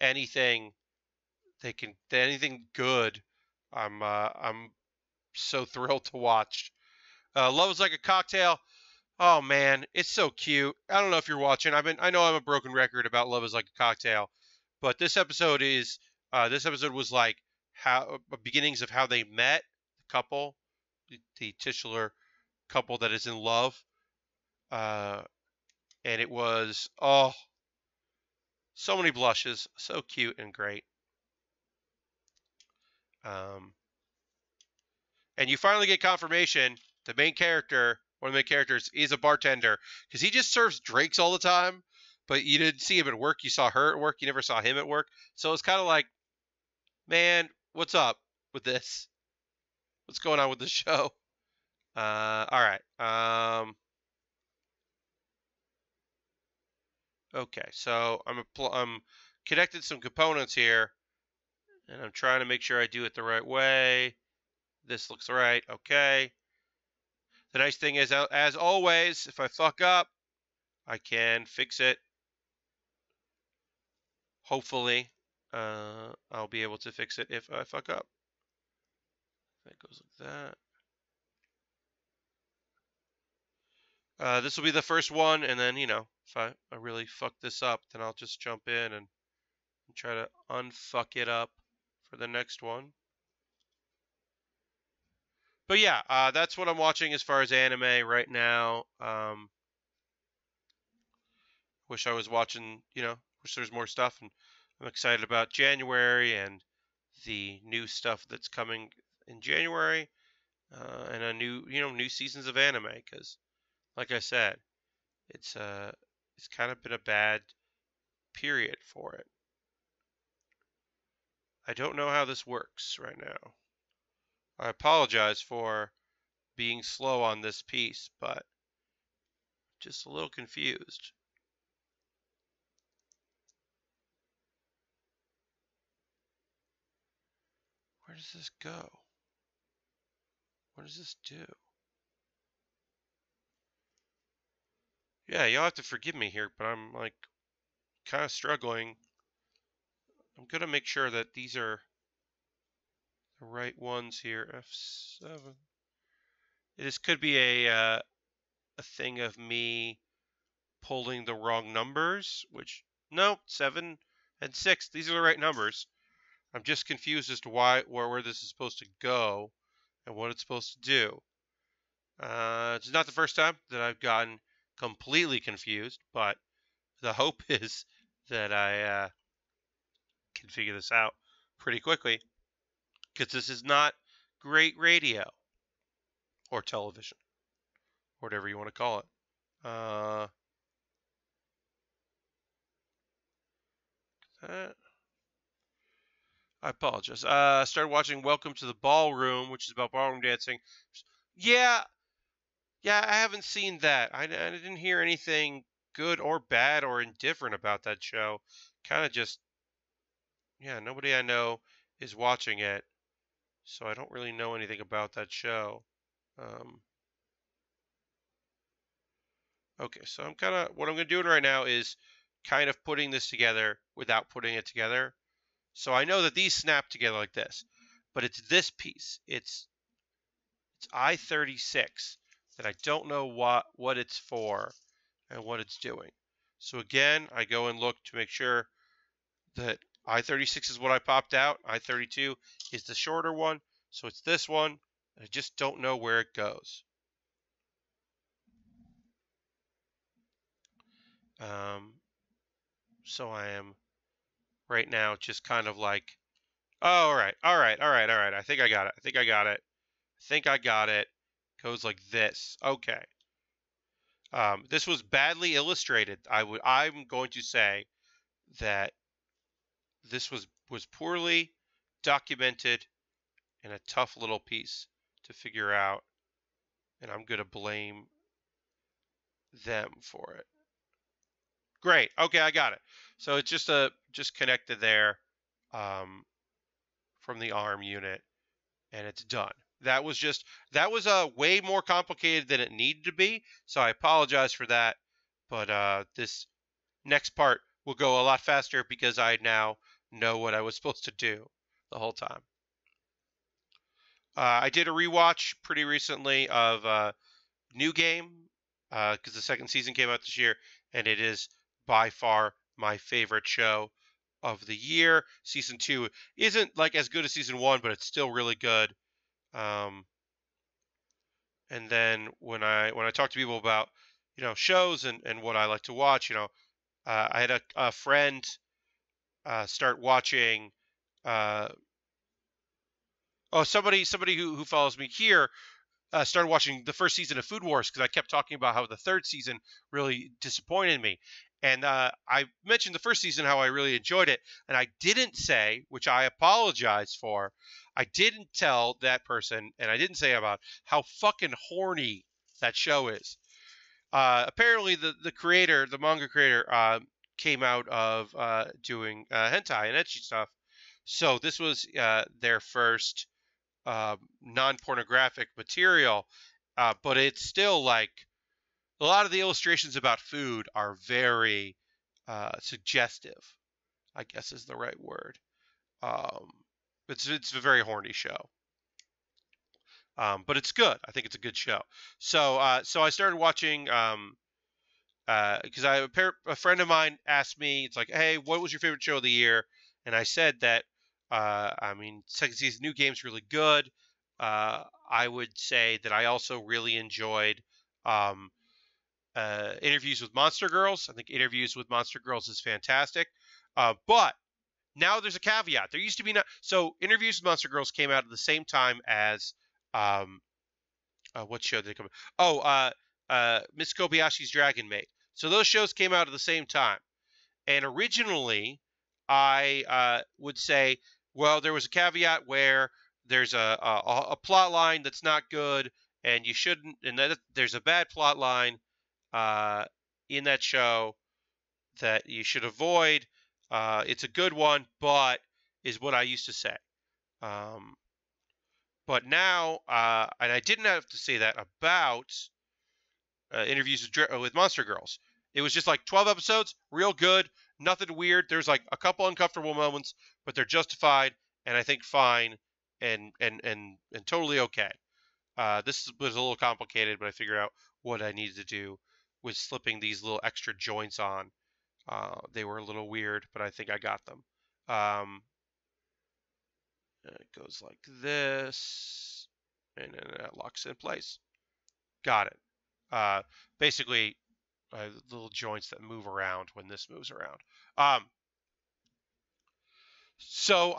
anything good, I'm so thrilled to watch. Love is Like a Cocktail. Oh man, it's so cute. I don't know if you're watching. I know I'm a broken record about Love is Like a Cocktail, but this episode was like how beginnings of how they met, the couple, the titular couple that is in love. And it was so many blushes, so cute and great. And you finally get confirmation one of the main characters is a bartender, because he just serves drinks all the time, but you didn't see him at work. You saw her at work. You never saw him at work. So it's kind of like, man, what's up with this? What's going on with the show? All right. Okay, so I'm connected some components here, and I'm trying to make sure I do it the right way. This looks right. Okay. The nice thing is, as always, if I fuck up, I can fix it. Hopefully, I'll be able to fix it if I fuck up. That goes like that. This will be the first one, and then, if I really fuck this up, then I'll just jump in and try to unfuck it up for the next one. But yeah, that's what I'm watching as far as anime right now. Wish I was watching, wish there's more stuff, and I'm excited about January and the new stuff that's coming in January, and a new seasons of anime, because like I said, it's kind of been a bad period for it. I don't know how this works right now. I apologize for being slow on this piece, but just a little confused. Where does this go? What does this do? Yeah, you'll have to forgive me here, but I'm like kind of struggling. I'm gonna make sure that these are the right ones here. F7. This could be a thing of me pulling the wrong numbers, which no, 7 and 6. These are the right numbers. I'm just confused as to where this is supposed to go and what it's supposed to do. It's not the first time that I've gotten completely confused, but the hope is that I can figure this out pretty quickly, because this is not great radio or television, or whatever you want to call it. I apologize. Started watching Welcome to the Ballroom, which is about ballroom dancing. Yeah, I haven't seen that. I didn't hear anything good or bad or indifferent about that show. Kind of just, yeah, nobody I know is watching it, so I don't really know anything about that show. Okay, so what I'm doing right now is kind of putting this together without putting it together. So I know that these snap together like this, but it's this piece. It's I-36 that I don't know what it's for and what it's doing. So again, I go and look to make sure that I-36 is what I popped out. I-32 is the shorter one, so it's this one. I just don't know where it goes. So I am right now just kind of like, oh, all right. I think I got it. Goes like this. Okay. This was badly illustrated. I'm going to say that this was poorly documented and a tough little piece to figure out, and I'm going to blame them for it. Great. Okay, I got it. So it's just connected there from the arm unit, and it's done. That was way more complicated than it needed to be, so I apologize for that. But this next part will go a lot faster because I now know what I was supposed to do the whole time. I did a rewatch pretty recently of New Game because the second season came out this year, and it is by far my favorite show of the year. Season 2 isn't like as good as season 1, but it's still really good. And then when I talk to people about shows and what I like to watch, I had a friend start watching. Somebody who follows me here started watching the first season of Food Wars because I kept talking about how the third season really disappointed me. And I mentioned the first season, how I really enjoyed it. And I didn't say, which I apologize for, I didn't tell that person, and I didn't say about how fucking horny that show is. Apparently, the creator, the manga creator, came out of doing hentai and ecchi stuff. So this was their first non-pornographic material, but it's still like a lot of the illustrations about food are very suggestive, I guess is the right word. It's a very horny show, but it's good. I think it's a good show. So I started watching because a friend of mine asked me, it's like, hey, what was your favorite show of the year? And I said that second season New Game's really good. I would say that I also really enjoyed Interviews with Monster Girls. I think Interviews with Monster Girls is fantastic. But now there's a caveat. There used to be not. So Interviews with Monster Girls came out at the same time as what show did it come out? Miss Kobayashi's Dragon Maid. So those shows came out at the same time. And originally, I would say, well, there was a caveat where there's a plot line that's not good, and you shouldn't, and that there's a bad plot line in that show that you should avoid. It's a good one, but is what I used to say. But now, and I didn't have to say that about Interviews with Monster Girls. It was just like 12 episodes, real good, nothing weird. There's like a couple uncomfortable moments, but they're justified and I think fine and totally okay. This was a little complicated, but I figured out what I needed to do with slipping these little extra joints on They were a little weird, but I think I got them. It goes like this, and then it locks in place. Got it. Basically, little joints that move around when this moves around. So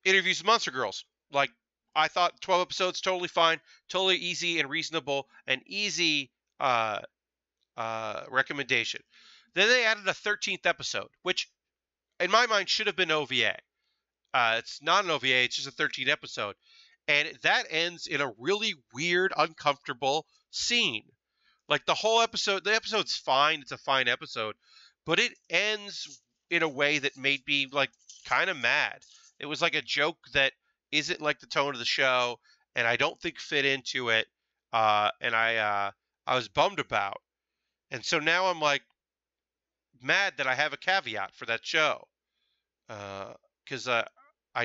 interviews with Monster Girls. Like, I thought 12 episodes totally fine, totally easy and reasonable, an easy recommendation. Then they added a 13th episode, which in my mind should have been OVA. It's not an OVA, it's just a 13th episode. And that ends in a really weird, uncomfortable scene. Like the episode's fine, it's a fine episode, but it ends in a way that made me like kind of mad. It was like a joke that isn't like the tone of the show, and I don't think fit into it, and I was bummed about. And so now I'm like mad that I have a caveat for that show, because I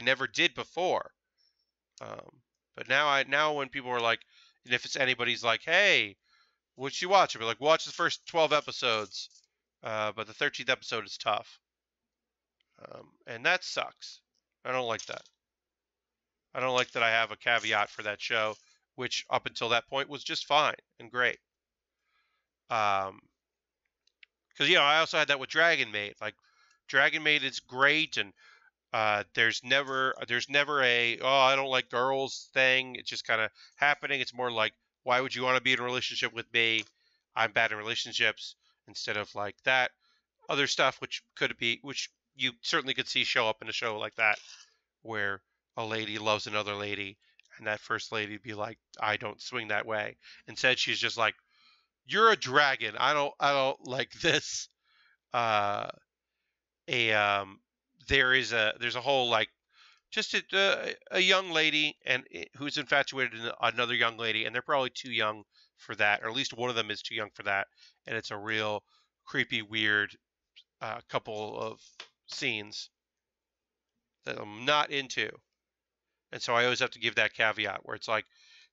never did before. But now when people are like, and if it's anybody's like, hey, what you watch? I'll be like, watch the first 12 episodes, but the 13th episode is tough, and that sucks. I don't like that. I don't like that I have a caveat for that show, which up until that point was just fine and great. Because I also had that with Dragon Maid. Like, Dragon Maid is great, and there's never a I don't like girls thing. It's just kind of happening. It's more like, why would you want to be in a relationship with me? I'm bad in relationships, instead of like that other stuff, which you certainly could see show up in a show like that, where a lady loves another lady, and that first lady be like, I don't swing that way. Instead, she's just like, you're a dragon. I don't like this. There's a whole like just a young lady and who's infatuated with another young lady, and they're probably too young for that, or at least one of them is too young for that, and it's a real creepy, weird couple of scenes that I'm not into, and so I always have to give that caveat where it's like,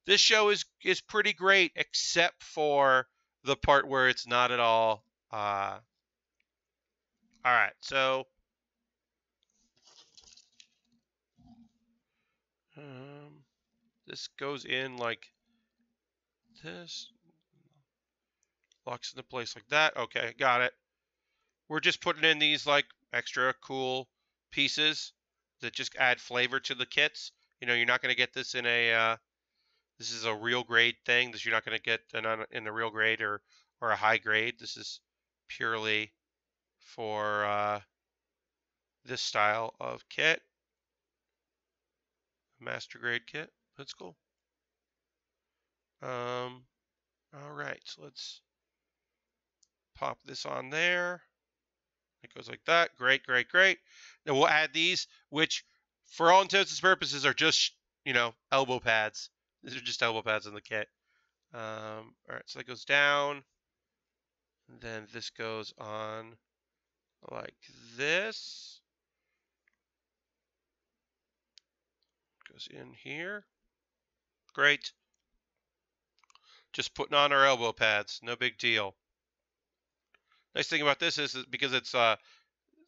this show is pretty great except for the part where it's not at all. All right, so. This goes in like this, locks into place like that. Okay, got it. We're just putting in these like extra cool pieces that just add flavor to the kits. You're not going to get this in this is a real grade thing. You're not going to get in a real grade or a high grade. This is purely for this style of kit. Master grade kit. That's cool. All right, so let's pop this on there. It goes like that. Great. Then we'll add these, which for all intents and purposes are just, elbow pads. These are just elbow pads in the kit. All right, so that goes down. And then this goes on like this. Goes in here. Great. Just putting on our elbow pads. No big deal. Nice thing about this is because it's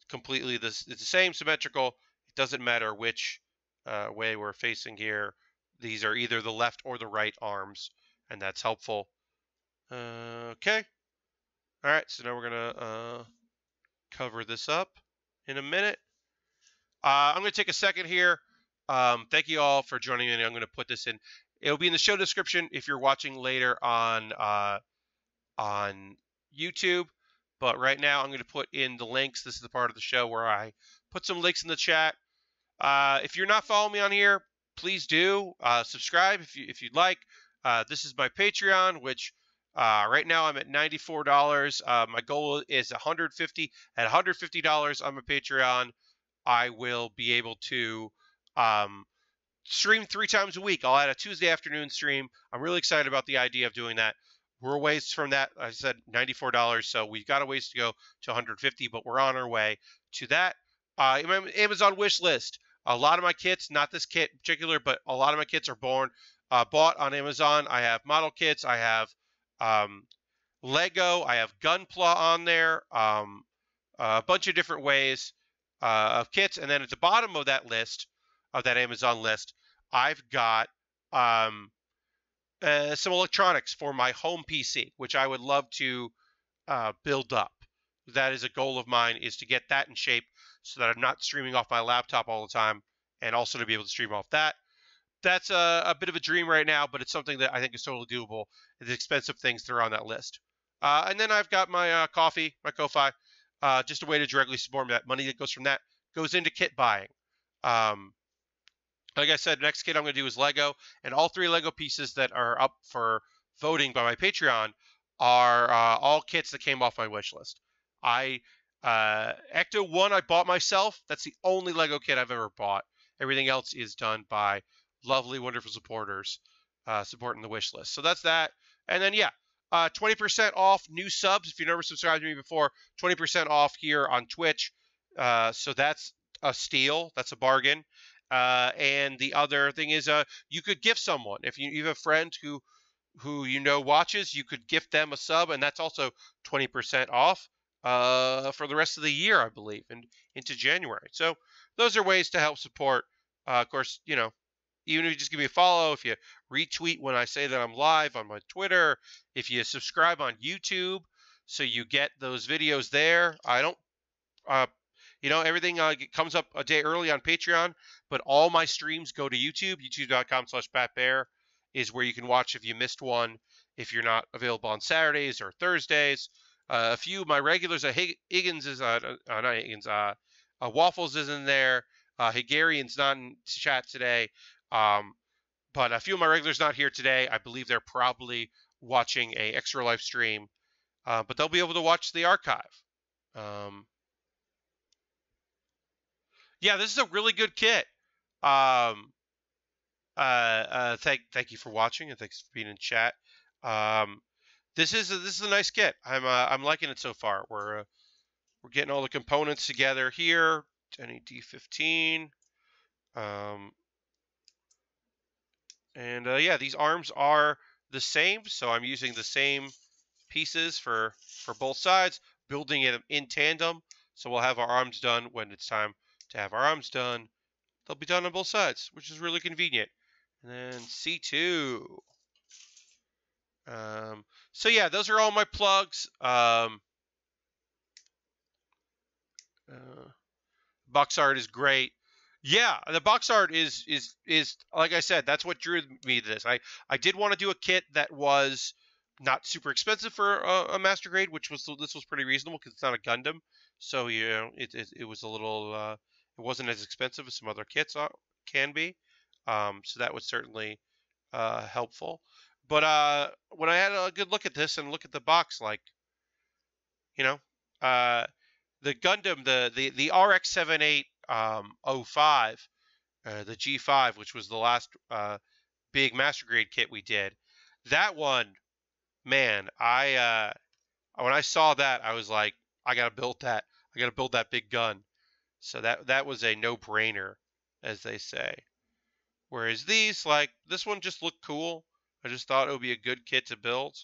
completely it's the same symmetrical. It doesn't matter which way we're facing here. These are either the left or the right arms, and that's helpful. Okay. All right, so now we're gonna cover this up in a minute. I'm gonna take a second here. Thank you all for joining me. I'm going to put this in. It'll be in the show description if you're watching later on YouTube. But right now, I'm going to put in the links. This is the part of the show where I put some links in the chat. If you're not following me on here, please do subscribe if you'd like. This is my Patreon, which right now I'm at $94. My goal is $150. At $150 on my Patreon, I will be able to stream 3 times a week. I'll add a Tuesday afternoon stream. I'm really excited about the idea of doing that. We're a ways from that. I said $94, so we've got a ways to go to $150, but we're on our way to that. My Amazon wish list. A lot of my kits, not this kit in particular, but a lot of my kits are bought on Amazon. I have model kits. I have Lego. I have Gunpla on there. A bunch of different ways of kits, and then at the bottom of that list, of that Amazon list, I've got some electronics for my home PC, which I would love to build up. That is a goal of mine, is to get that in shape so that I'm not streaming off my laptop all the time, and also to be able to stream off that. That's a bit of a dream right now, but it's something that I think is totally doable. The expensive things that are on that list. And then I've got my coffee, my Ko-Fi, just a way to directly support that. Money that goes from that goes into kit buying. Like I said, next kit I'm going to do is Lego, and all 3 Lego pieces that are up for voting by my Patreon are all kits that came off my wish list. Ecto 1 I bought myself. That's the only Lego kit I've ever bought. Everything else is done by lovely, wonderful supporters supporting the wish list. So that's that. And then, 20% off new subs. If you've never subscribed to me before, 20% off here on Twitch. So that's a steal. That's a bargain. And the other thing is you could gift someone. If you have a friend who watches, you could gift them a sub, and that's also 20% off for the rest of the year, I believe, and into January. So those are ways to help support. Of course, even if you just give me a follow, if you retweet when I say that I'm live on my Twitter, if you subscribe on YouTube, so you get those videos there. I don't, everything comes up a day early on Patreon, but all my streams go to YouTube. YouTube.com/BatBear is where you can watch if you missed one, if you're not available on Saturdays or Thursdays. A few of my regulars, Higgins is, not Higgins, Waffles is in there. Hegarian's not in chat today. But a few of my regulars not here today. I believe they're probably watching a Extra Life stream, but they'll be able to watch the archive. This is a really good kit. Thank you for watching, and thanks for being in chat. This is a nice kit. I'm liking it so far. We're getting all the components together here. NED15. These arms are the same, so I'm using the same pieces for both sides, building it in tandem. So we'll have our arms done when it's time to have our arms done. They'll be done on both sides, which is really convenient. And then C2. Those are all my plugs. Box art is great. Yeah, the box art is like I said, that's what drew me to this. I did want to do a kit that was not super expensive for a master grade, this was pretty reasonable because it's not a Gundam. So it was a little it wasn't as expensive as some other kits can be. So that was certainly helpful. But when I had a good look at this and look at the box, the Gundam, the RX-7805, the G5, which was the last big master grade kit we did, that one, man, when I saw that, I was like, I gotta build that. I gotta build that big gun. So that was a no-brainer, as they say. Whereas these, this one just looked cool. I just thought it would be a good kit to build.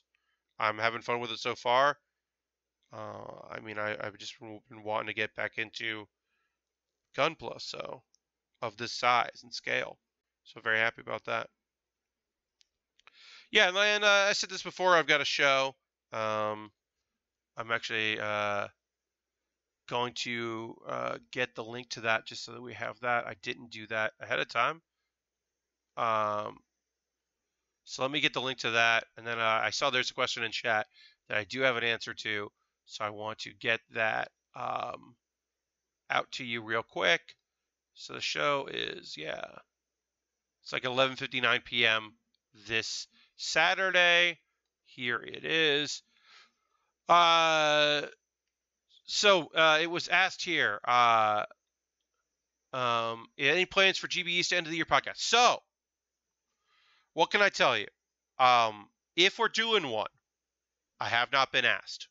I'm having fun with it so far. I've just been wanting to get back into Gunpla, so of this size and scale. So very happy about that. Yeah, and I said this before. I've got a show. I'm actually going to get the link to that just so that we have that. I didn't do that ahead of time. So let me get the link to that, and then I saw there's a question in chat that I do have an answer to, so I want to get that out to you real quick. So the show is, it's like 11:59 p.m. this Saturday. Here it is. So it was asked here, any plans for GB East end of the year podcast? So, what can I tell you? If we're doing one, I have not been asked.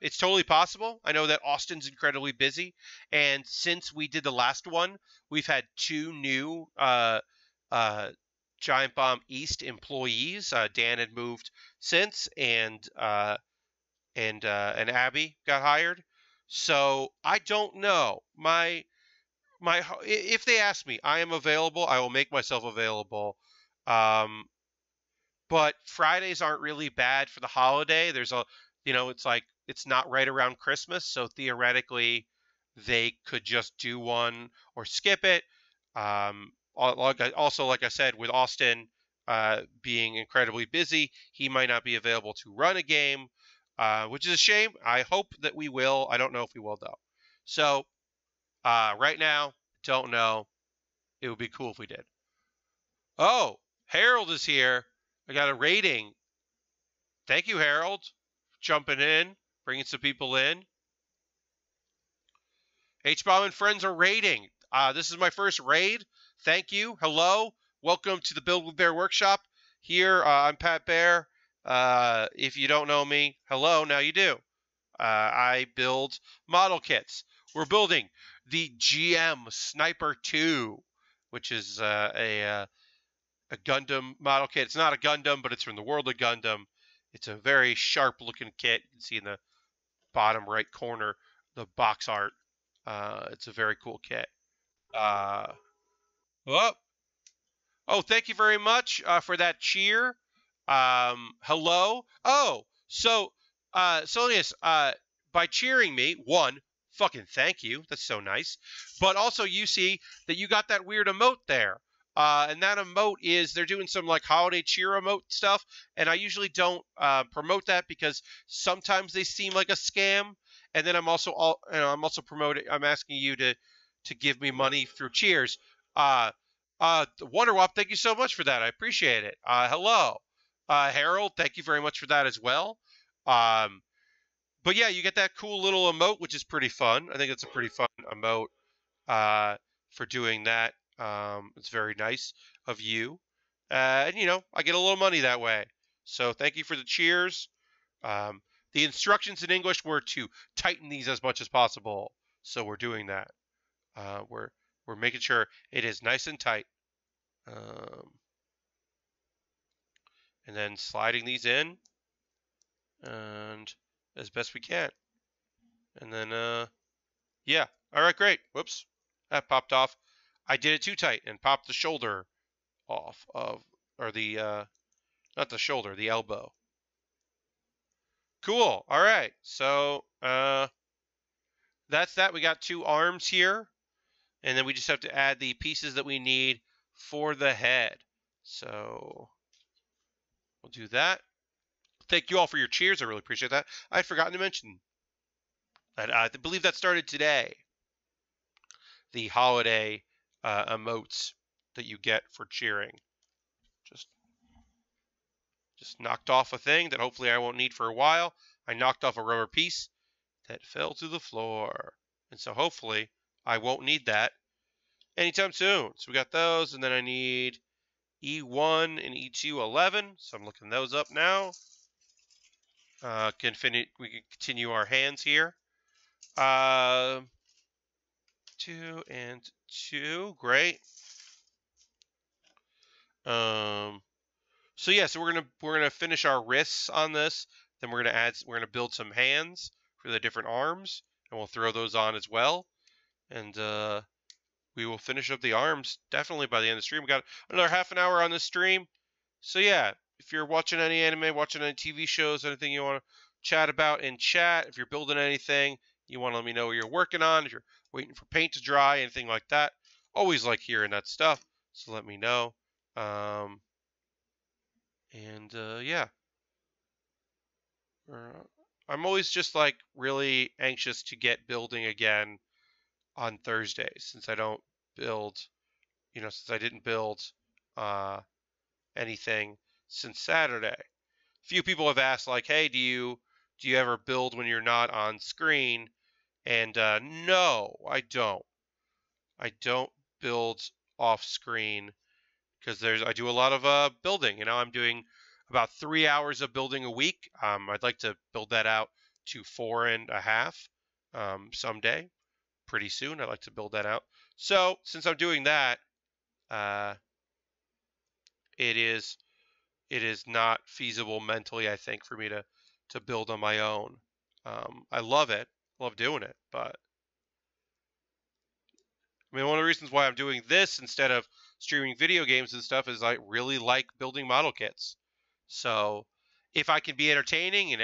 It's totally possible. I know that Austin's incredibly busy, and since we did the last one, we've had 2 new Giant Bomb East employees. Dan had moved since, and Abby got hired. So I don't know. If they ask me, I am available. I will make myself available. Um, but Fridays aren't really bad for the holiday. It's like it's not right around Christmas, so theoretically they could just do one or skip it. Also, like I said, with Austin being incredibly busy, he might not be available to run a game, which is a shame. I hope that we will. I don't know if we will though. So right now, don't know. It would be cool if we did. Oh, Harold is here. I got a rating. Thank you, Harold. Jumping in, bringing some people in. H-Bomb and friends are raiding. This is my first raid. Thank you. Hello. Welcome to the Build with Baer Workshop. Here, I'm Pat Baer. If you don't know me, hello, now you do. I build model kits. We're building the GM Sniper 2, which is a Gundam model kit. It's not a Gundam, but it's from the world of Gundam. It's a very sharp-looking kit. You can see in the bottom right corner the box art. It's a very cool kit. Oh, thank you very much for that cheer. Hello. Oh, so, Sonius, by cheering me, one, fucking thank you. That's so nice. But also, you see that you got that weird emote there. And that emote is they're doing some like holiday cheer emote stuff, and I usually don't promote that because sometimes they seem like a scam. And then I'm also promoting. I'm asking you to give me money through cheers. Wonderwop, thank you so much for that. I appreciate it. Hello, Harold, thank you very much for that as well. But yeah, you get that cool little emote, which is pretty fun. I think it's a pretty fun emote for doing that. It's very nice of you. And, I get a little money that way. So thank you for the cheers. The instructions in English were to tighten these as much as possible. So we're doing that. We're making sure it is nice and tight. And then sliding these in and as best we can. And then, yeah. All right, great. Whoops. That popped off. I did it too tight and popped the shoulder off of, or the, not the shoulder, the elbow. Cool. All right. So, that's that. We got 2 arms here. And then we just have to add the pieces that we need for the head. So, we'll do that. Thank you all for your cheers. I really appreciate that. I'd forgotten to mention that I believe that started today. The holiday emotes that you get for cheering. Just knocked off a thing that hopefully I won't need for a while. I knocked off a rubber piece that fell to the floor. And so hopefully I won't need that anytime soon. So we got those, and then I need E1 and E2 11. So I'm looking those up now. We can continue our hands here. 2 and 2, great. So yeah, so we're gonna finish our wrists on this. Then we're gonna build some hands for the different arms, and we'll throw those on as well. And we will finish up the arms definitely by the end of the stream. We got another half an hour on this stream. So yeah, if you're watching any anime, watching any TV shows, anything you want to chat about in chat, if you're building anything, you want to let me know what you're working on, if you're waiting for paint to dry, anything like that. Always like hearing that stuff, so let me know. Yeah. I'm always just like really anxious to get building again on Thursdays since I don't build, since I didn't build anything since Saturday. Few people have asked like, hey, do you ever build when you're not on screen? And no, I don't. I don't build off screen because I do a lot of building. I'm doing about 3 hours of building a week. I'd like to build that out to 4.5 someday. Pretty soon, I'd like to build that out. So since I'm doing that, it is not feasible mentally, I think, for me to build on my own. I love it, love doing it, but I mean, one of the reasons why I'm doing this instead of streaming video games and stuff is I really like building model kits. So if I can be entertaining and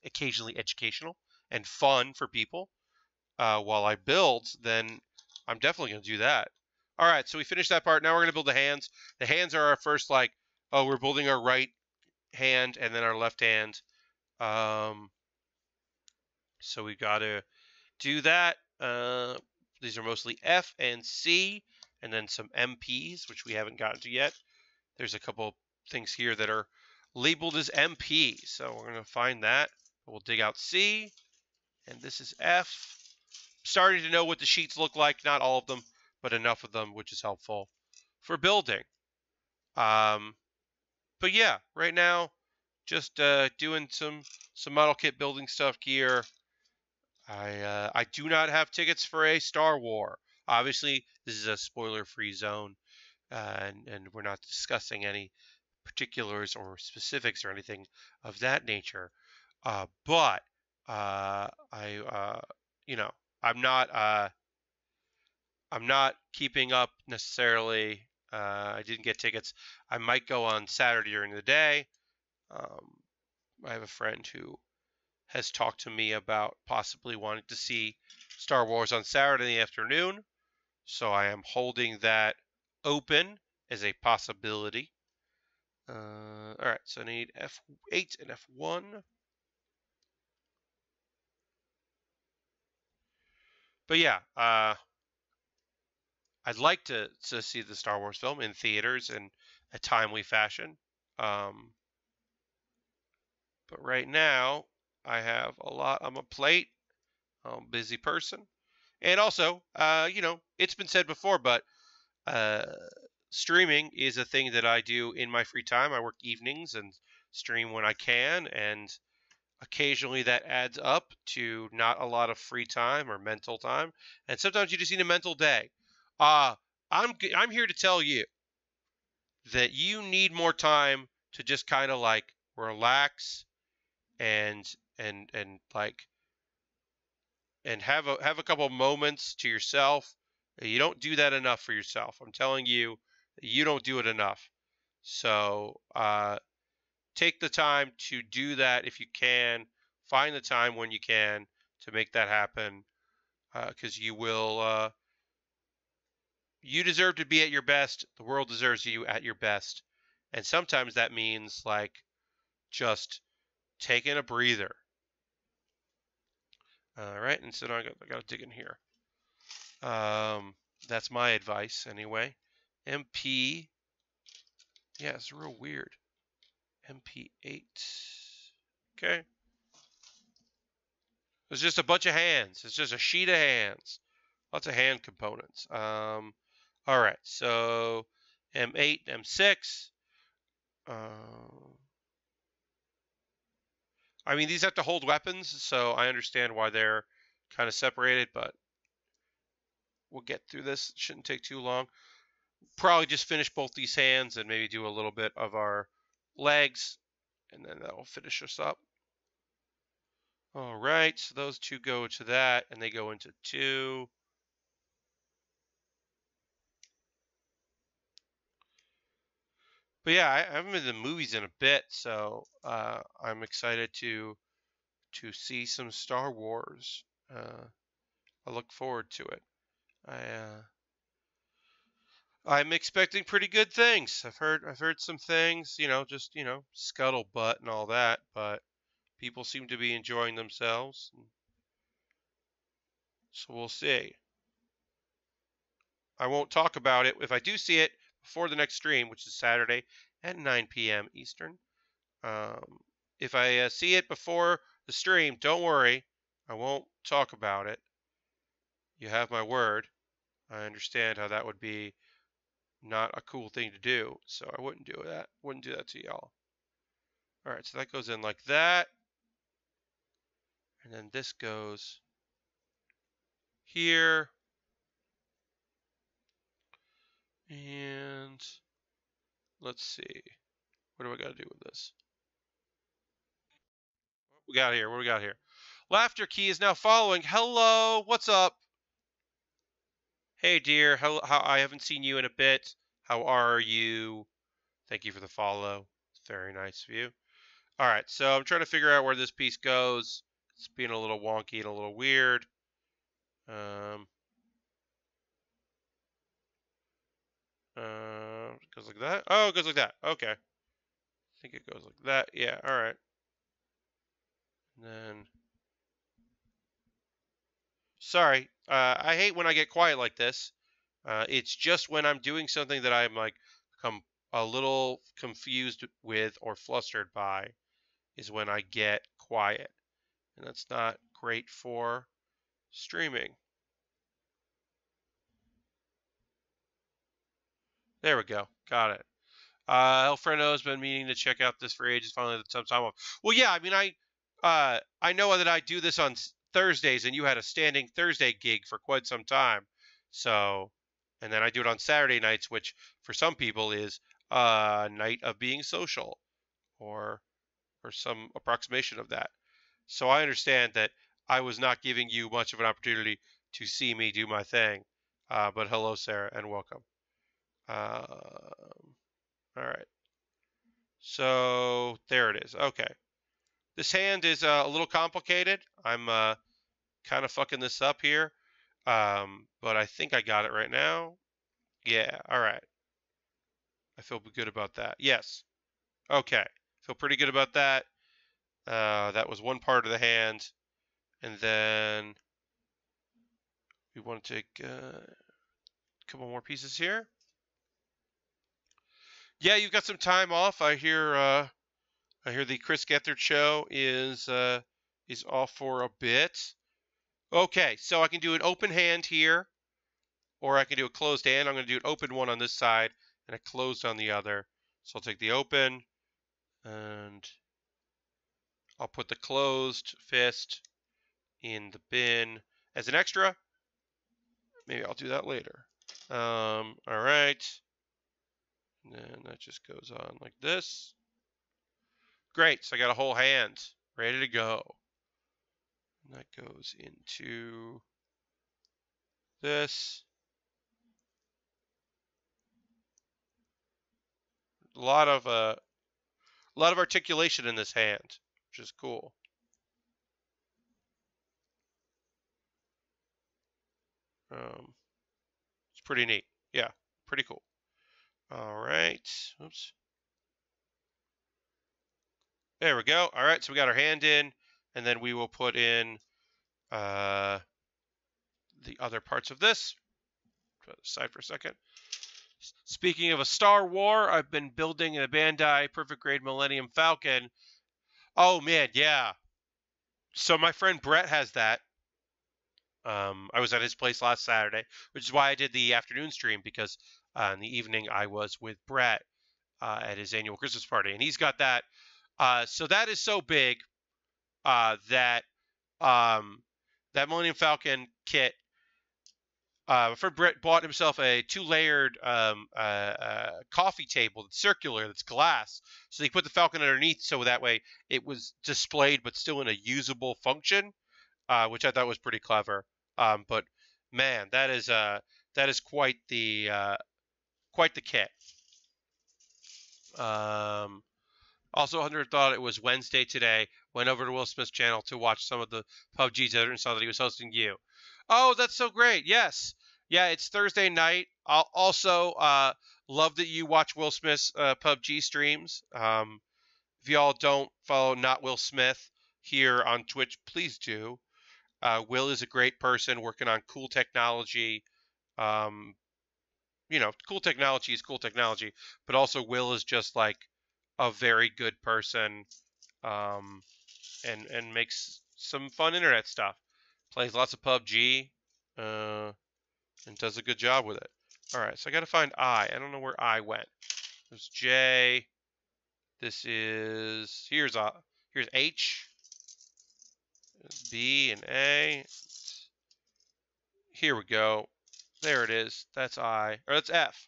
occasionally educational and fun for people while I build, then I'm definitely going to do that. All right, so we finished that part. Now we're going to build the hands. The hands are our first, like, oh, we're building our right hand and then our left hand. So we got to do that. These are mostly F and C, and then some MPs, which we haven't gotten to yet. There's a couple things here that are labeled as MP, so we're going to find that. We'll dig out C, and this is F. Starting to know what the sheets look like, not all of them, but enough of them, which is helpful for building. But yeah, right now, just doing some model kit building stuff here. I do not have tickets for a Star War. Obviously, this is a spoiler-free zone, and we're not discussing any particulars or specifics or anything of that nature. But you know, I'm not keeping up necessarily. I didn't get tickets. I might go on Saturday during the day. I have a friend who has talked to me about possibly wanting to see Star Wars on Saturday afternoon. So I am holding that open as a possibility. All right, so I need F8 and F1. But yeah, I'd like to see the Star Wars film in theaters in a timely fashion. But right now, I have a lot on my plate. I'm a busy person. And also, you know, it's been said before, but streaming is a thing that I do in my free time. I work evenings and stream when I can, and occasionally that adds up to not a lot of free time or mental time. And sometimes you just need a mental day. I'm here to tell you that you need more time to just kind of like relax and like and have a couple moments to yourself. You don't do that enough for yourself. I'm telling you, you don't do it enough. So take the time to do that if you can. Find the time when you can to make that happen, because you will. You deserve to be at your best. The world deserves you at your best, and sometimes that means like just taking a breather. All right, and so now I got to dig in here. That's my advice anyway. MP, yeah, it's real weird. MP8. Okay. It's just a bunch of hands. It's just a sheet of hands. Lots of hand components. All right, so M8, M6. I mean, these have to hold weapons, so I understand why they're kind of separated, but we'll get through this. It shouldn't take too long. Probably just finish both these hands and maybe do a little bit of our legs, and then that will finish us up. All right, so those two go to that, and they go into 2. But yeah, I haven't been to the movies in a bit, so I'm excited to see some Star Wars. I look forward to it. I'm expecting pretty good things. I've heard some things, you know, just, you know, scuttlebutt and all that, but people seem to be enjoying themselves. So we'll see. I won't talk about it if I do see it before the next stream, which is Saturday at 9 p.m. Eastern. If I see it before the stream, don't worry. I won't talk about it. You have my word. I understand how that would be not a cool thing to do, so I wouldn't do that. Wouldn't do that to y'all. All right, so that goes in like that. And then this goes here. And let's see. What do I got to do with this? What we got here? What do we got here? Laughter Key is now following. Hello, what's up? Hey, dear. How I haven't seen you in a bit. How are you? Thank you for the follow. It's very nice of you. All right, so I'm trying to figure out where this piece goes. It's being a little wonky and a little weird. It goes like that. Oh, it goes like that. Okay. I think it goes like that. Yeah, all right. And then, sorry. I hate when I get quiet like this. It's just when I'm doing something that I'm like become a little confused with or flustered by is when I get quiet. And that's not great for streaming. There we go. Got it. Alfredo has been meaning to check out this for ages. Finally, some time off. Well, yeah. I mean, I know that I do this on Thursdays, and you had a standing Thursday gig for quite some time. So, and then I do it on Saturday nights, which for some people is a night of being social, or some approximation of that. So I understand that I was not giving you much of an opportunity to see me do my thing. But hello, Sarah, and welcome. All right. So there it is. Okay. This hand is a little complicated. I'm kind of fucking this up here. But I think I got it right now. Yeah. All right. I feel good about that. Yes. Okay. Feel pretty good about that. That was one part of the hand. And then we want to take a couple more pieces here. Yeah, you've got some time off. I hear the Chris Gethard show is off for a bit. Okay, so I can do an open hand here, or I can do a closed hand. I'm going to do an open one on this side and a closed on the other. So I'll take the open, and I'll put the closed fist in the bin as an extra. Maybe I'll do that later. All right. And then that just goes on like this. Great, so I got a whole hand ready to go. And that goes into this. A lot of articulation in this hand, which is cool. It's pretty neat. Yeah, pretty cool. All right. Oops. There we go. All right, so we got our hand in, and then we will put in the other parts of this. Put it aside for a second. Speaking of a Star War, I've been building a Bandai Perfect Grade Millennium Falcon. Oh, man, yeah. So my friend Brett has that. I was at his place last Saturday, which is why I did the afternoon stream, because in the evening I was with Brett at his annual Christmas party, and he's got that. So that is so big that that Millennium Falcon kit. My friend Brett bought himself a 2-layered coffee table that's circular, that's glass. So he put the Falcon underneath, so that way it was displayed but still in a usable function, which I thought was pretty clever. But man, that is quite the kit. Also, 100 thought it was Wednesday today. Went over to Will Smith's channel to watch some of the PUBG and saw that he was hosting you. Oh, that's so great. Yes. Yeah, it's Thursday night. I'll also love that you watch Will Smith's PUBG streams. If y'all don't follow Not Will Smith here on Twitch, please do. Will is a great person working on cool technology. Cool technology is cool technology, but also Will is just like a very good person, and makes some fun internet stuff. Plays lots of PUBG, and does a good job with it. All right, so I got to find I. I don't know where I went. There's J. This is here's H, B, and A. Here we go. There it is. That's I, or that's F.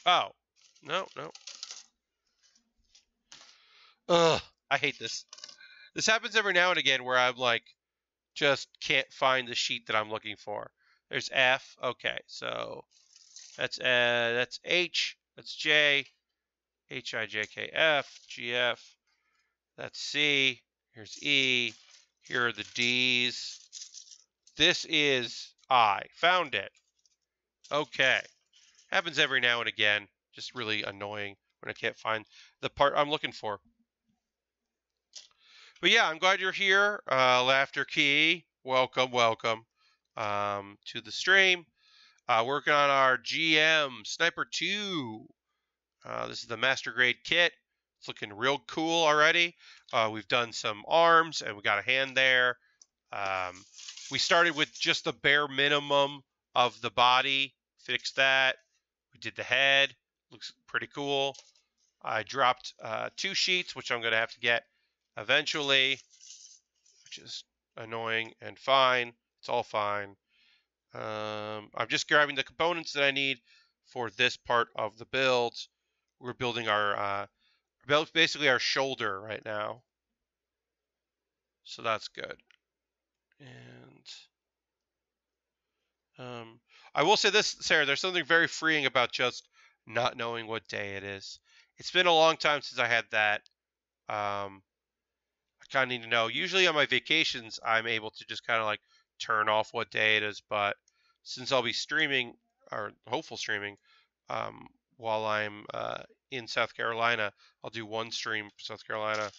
Oh, no. Ugh, I hate this. This happens every now and again where I'm like, just can't find the sheet that I'm looking for. There's F. Okay, so that's H. That's J. H I J K F G F. That's C. Here's E. Here are the D's. This is I. Found it. Okay. Happens every now and again. Just really annoying when I can't find the part I'm looking for. But yeah, I'm glad you're here. Laughter Key, welcome to the stream. Working on our GM Sniper 2. This is the Master Grade kit. It's looking real cool already. We've done some arms, and we got a hand there. We started with just the bare minimum of the body. Fixed that. We did the head. Looks pretty cool. I dropped 2 sheets, which I'm going to have to get eventually, which is annoying and fine. It's all fine. I'm just grabbing the components that I need for this part of the build. We're building our basically our shoulder right now, so that's good. And I will say this, Sarah, there's something very freeing about just not knowing what day it is. It's been a long time since I had that. I kind of need to know. Usually on my vacations, I'm able to just kind of like turn off what day it is. But since I'll be streaming, or hopeful streaming, while I'm in South Carolina, I'll do one stream for South Carolina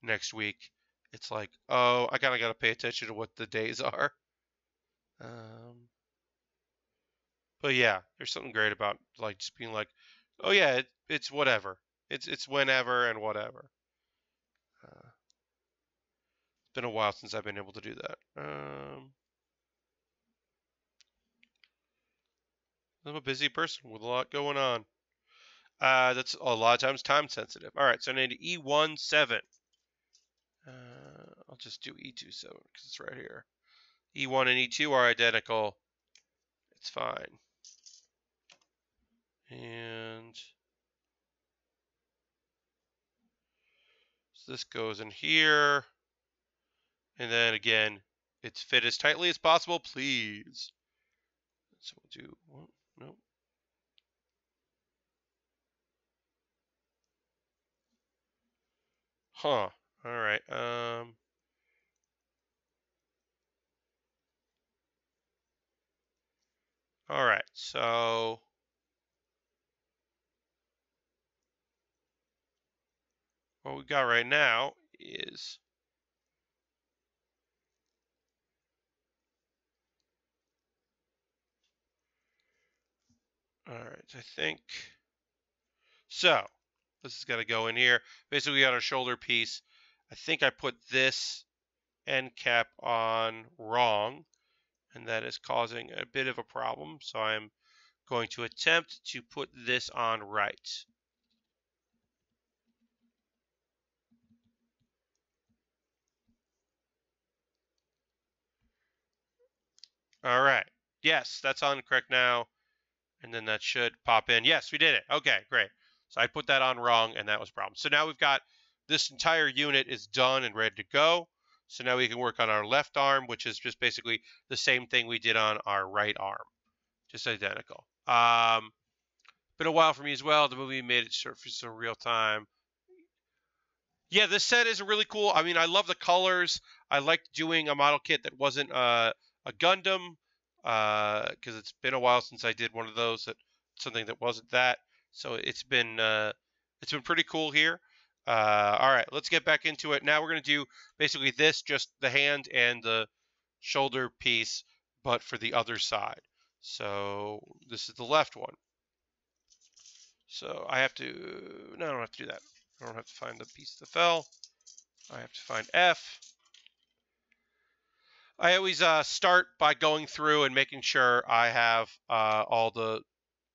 next week. It's like, oh, I kind of got to pay attention to what the days are. But yeah, there's something great about like just being like, oh yeah, it's whatever. It's whenever and whatever. It's been a while since I've been able to do that. I'm a busy person with a lot going on. That's a lot of times time sensitive. All right, so I need E17. I'll just do E27 because it's right here. E1 and E2 are identical. It's fine. And so this goes in here. And then again, it's fit as tightly as possible, please. So we'll do, well, nope. Huh. All right. All right. So what we got right now is all right. I think so. This is gonna go in here. Basically, we got our shoulder piece. I think I put this end cap on wrong, and that is causing a bit of a problem. So I'm going to attempt to put this on right. All right. Yes, that's on correct now. And then that should pop in. Yes, we did it. Okay, great. So I put that on wrong, and that was a problem. So now we've got this entire unit is done and ready to go. So now we can work on our left arm, which is just basically the same thing we did on our right arm. Just identical. Been a while for me as well. The movie made it for some real time. Yeah, this set is really cool. I mean, I love the colors. I liked doing a model kit that wasn't a Gundam, because it's been a while since I did one of those. Something that wasn't that. So it's been pretty cool here. All right, let's get back into it. Now we're gonna do basically this, just the hand and the shoulder piece, but for the other side. So this is the left one. So I have to. No, I don't have to do that. I don't have to find the piece that fell. I have to find F. I always start by going through and making sure I have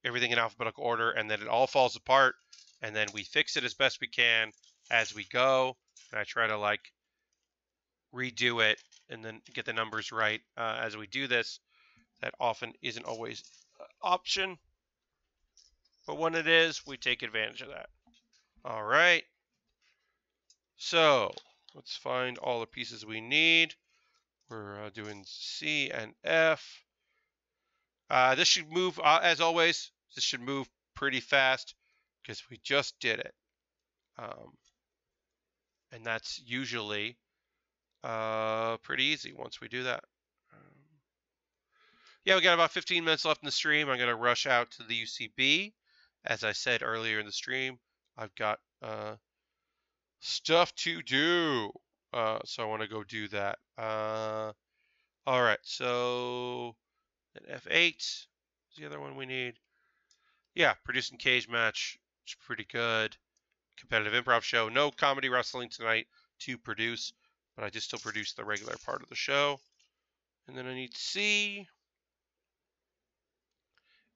everything in alphabetical order, and then it all falls apart, and then we fix it as best we can as we go. And I try to like redo it and then get the numbers right as we do this. That often isn't always an option. but when it is, we take advantage of that. All right. So let's find all the pieces we need. We're doing C and F. This should move, as always, this should move pretty fast because we just did it. And that's usually pretty easy once we do that. Yeah, we got about 15 minutes left in the stream. I'm going to rush out to the UCB. As I said earlier in the stream, I've got stuff to do. So I want to go do that. All right, so an F8 is the other one we need. Yeah, producing cage match. It's pretty good. Competitive improv show. No comedy wrestling tonight to produce, but I just still produce the regular part of the show. And then I need C8,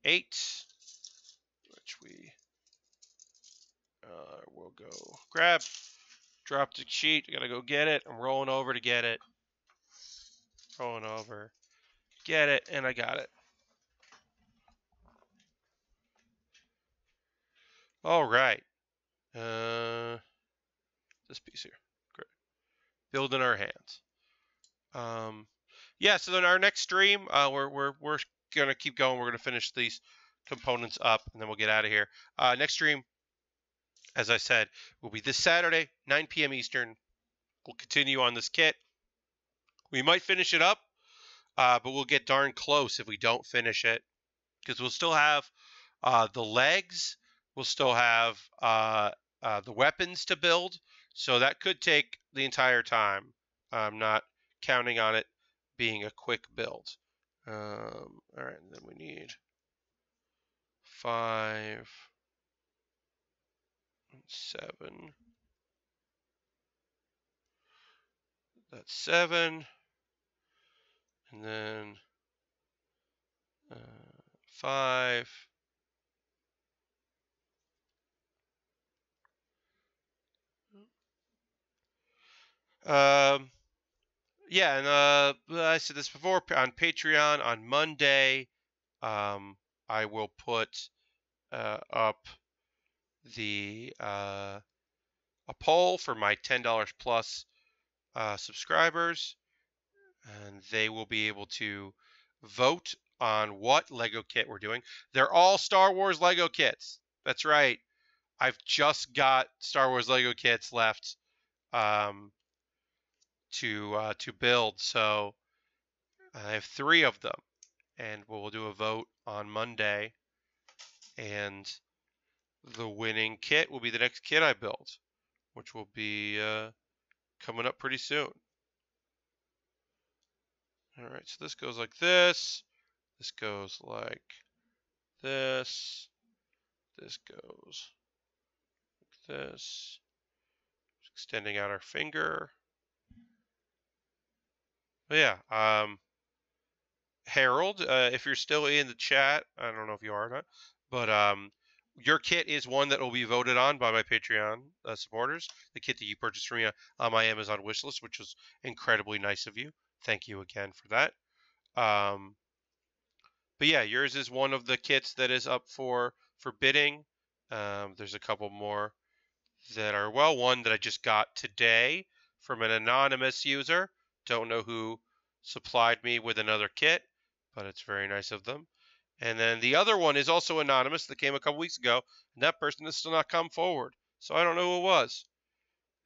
which we will go grab. Drop the sheet. I gotta go get it. I'm rolling over to get it. Rolling over. Get it, and I got it. All right. This piece here. Great. Building our hands. Yeah, so then our next stream, we're gonna keep going. We're gonna finish these components up, and then we'll get out of here. Next stream, as I said, will be this Saturday, 9 p.m. Eastern. We'll continue on this kit. We might finish it up, but we'll get darn close if we don't finish it, because we'll still have the legs. We'll still have the weapons to build, so that could take the entire time. I'm not counting on it being a quick build. All right, and then we need 5 and 7. That's 7, and then 5. Yeah, and I said this before on Patreon on Monday. I will put up the a poll for my $10 plus subscribers, and they will be able to vote on what Lego kit we're doing. They're all Star Wars Lego kits. That's right. I've just got Star Wars Lego kits left to build, so I have 3 of them, and we'll do a vote on Monday, and the winning kit will be the next kit I build, which will be coming up pretty soon. All right, so this goes like this. This goes like this. This goes like this. Just extending out our finger. But yeah, Harold, if you're still in the chat, I don't know if you are or not, but your kit is one that will be voted on by my Patreon supporters. The kit that you purchased from me on my Amazon wishlist, which was incredibly nice of you. Thank you again for that. But yeah, yours is one of the kits that is up for bidding. There's a couple more that are, well, one that I just got today from an anonymous user. Don't know who supplied me with another kit, but it's very nice of them. And then the other one is also anonymous that came a couple weeks ago, and that person has still not come forward. So I don't know who it was.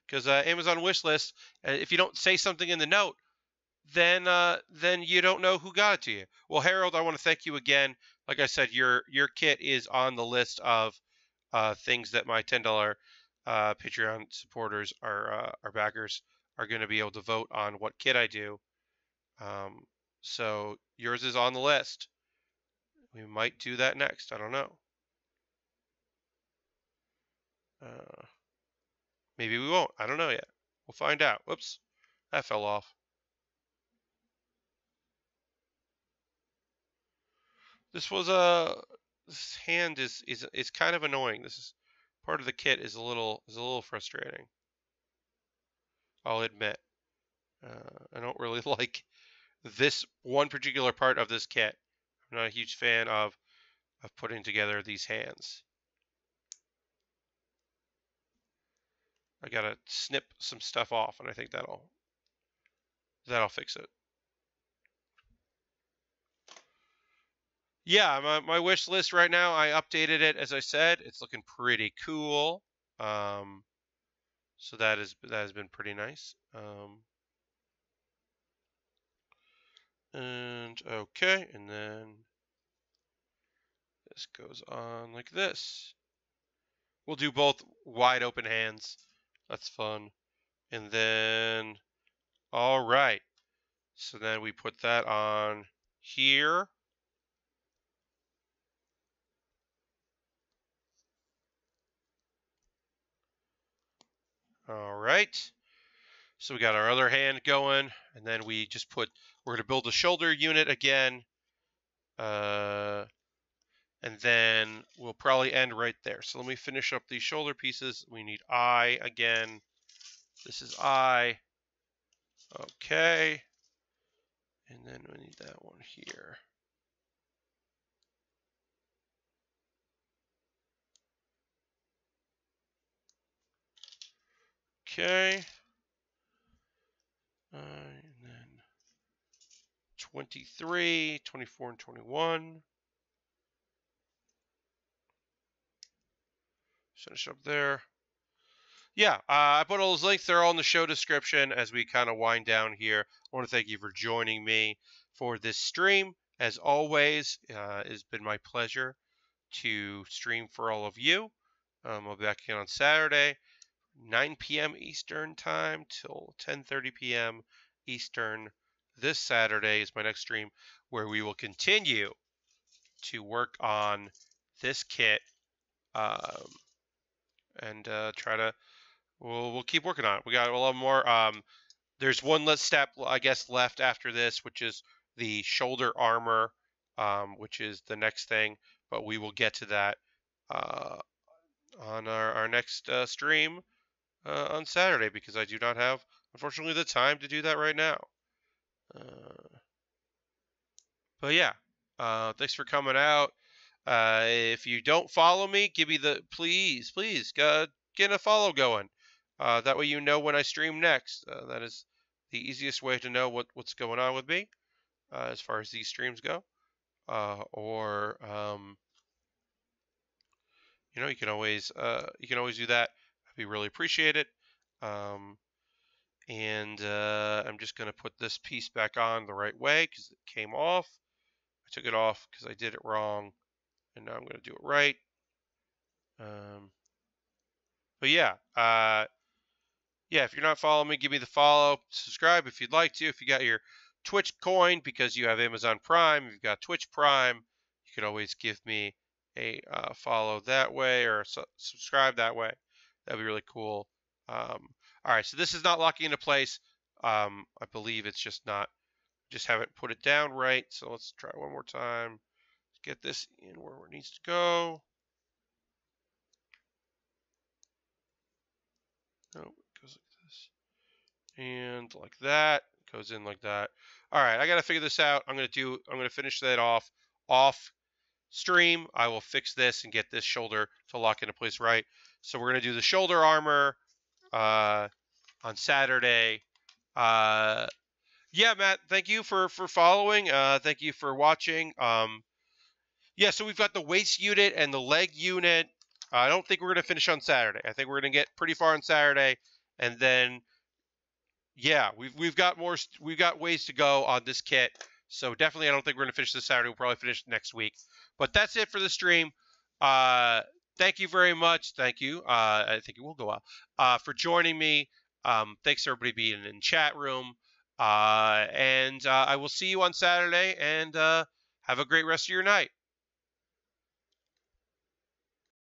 Because Amazon wishlist, if you don't say something in the note, then you don't know who got it to you. Well, Harold, I want to thank you again. Like I said, your kit is on the list of things that my $10 Patreon supporters, our backers, are going to be able to vote on what kit I do. So yours is on the list. We might do that next. I don't know. Maybe we won't. I don't know yet. We'll find out. Whoops, that fell off. This was this hand is kind of annoying. This is part of the kit is a little frustrating. I'll admit. I don't really like this one particular part of this kit. I'm not a huge fan of putting together these hands. I gotta snip some stuff off, and I think that'll fix it. Yeah, my wish list right now, I updated it, as I said. It's looking pretty cool. So that has been pretty nice. And okay, and then this goes on like this. We'll do both wide open hands. That's fun. And then, all right. So then we put that on here. All right. So we got our other hand going, and then we just we're going to build a shoulder unit again. And then we'll probably end right there. So let me finish up these shoulder pieces. We need eye again. This is eye. Okay. And then we need that one here. Okay. And then 23, 24, and 21. Finish up there. Yeah, I put all those links. They're all in the show description as we kind of wind down here. I want to thank you for joining me for this stream. As always, it's been my pleasure to stream for all of you. I'll be back again on Saturday, 9 p.m. Eastern time till 10:30 p.m. Eastern. This Saturday is my next stream where we will continue to work on this kit and try to. We'll keep working on it. We got a lot more. There's one less step, I guess, left after this, which is the shoulder armor, which is the next thing. But we will get to that on our next stream on Saturday, because I do not have, unfortunately, the time to do that right now. But yeah, thanks for coming out. If you don't follow me, give me please get a follow going. That way you know when I stream next. That is the easiest way to know what's going on with me as far as these streams go. Or you can always do that. I'd be really appreciated. And I'm just going to put this piece back on the right way because it came off. I took it off because I did it wrong, and now I'm going to do it right. But yeah, if you're not following me, give me the follow. Subscribe if you'd like to. If you got your Twitch coin because you have Amazon Prime, if you've got Twitch Prime, you could always give me a follow that way or subscribe that way. That'd be really cool. All right, so this is not locking into place. I believe it's just haven't put it down right. So let's try one more time. Let's get this in where it needs to go. No, it goes like this. And like that. It goes in like that. All right, I got to figure this out. I'm going to finish that off stream. I will fix this and get this shoulder to lock into place right. So we're going to do the shoulder armor on Saturday. Yeah, Matt, thank you for following. Thank you for watching. Yeah, so we've got the waist unit and the leg unit. I don't think we're going to finish on Saturday. I think we're going to get pretty far on Saturday, and then yeah, we've got ways to go on this kit. So definitely, I don't think we're going to finish this Saturday. We'll probably finish next week. But that's it for the stream. Thank you very much. Thank you. I think it will go out for joining me. Thanks everybody being in chat room. And I will see you on Saturday. And have a great rest of your night.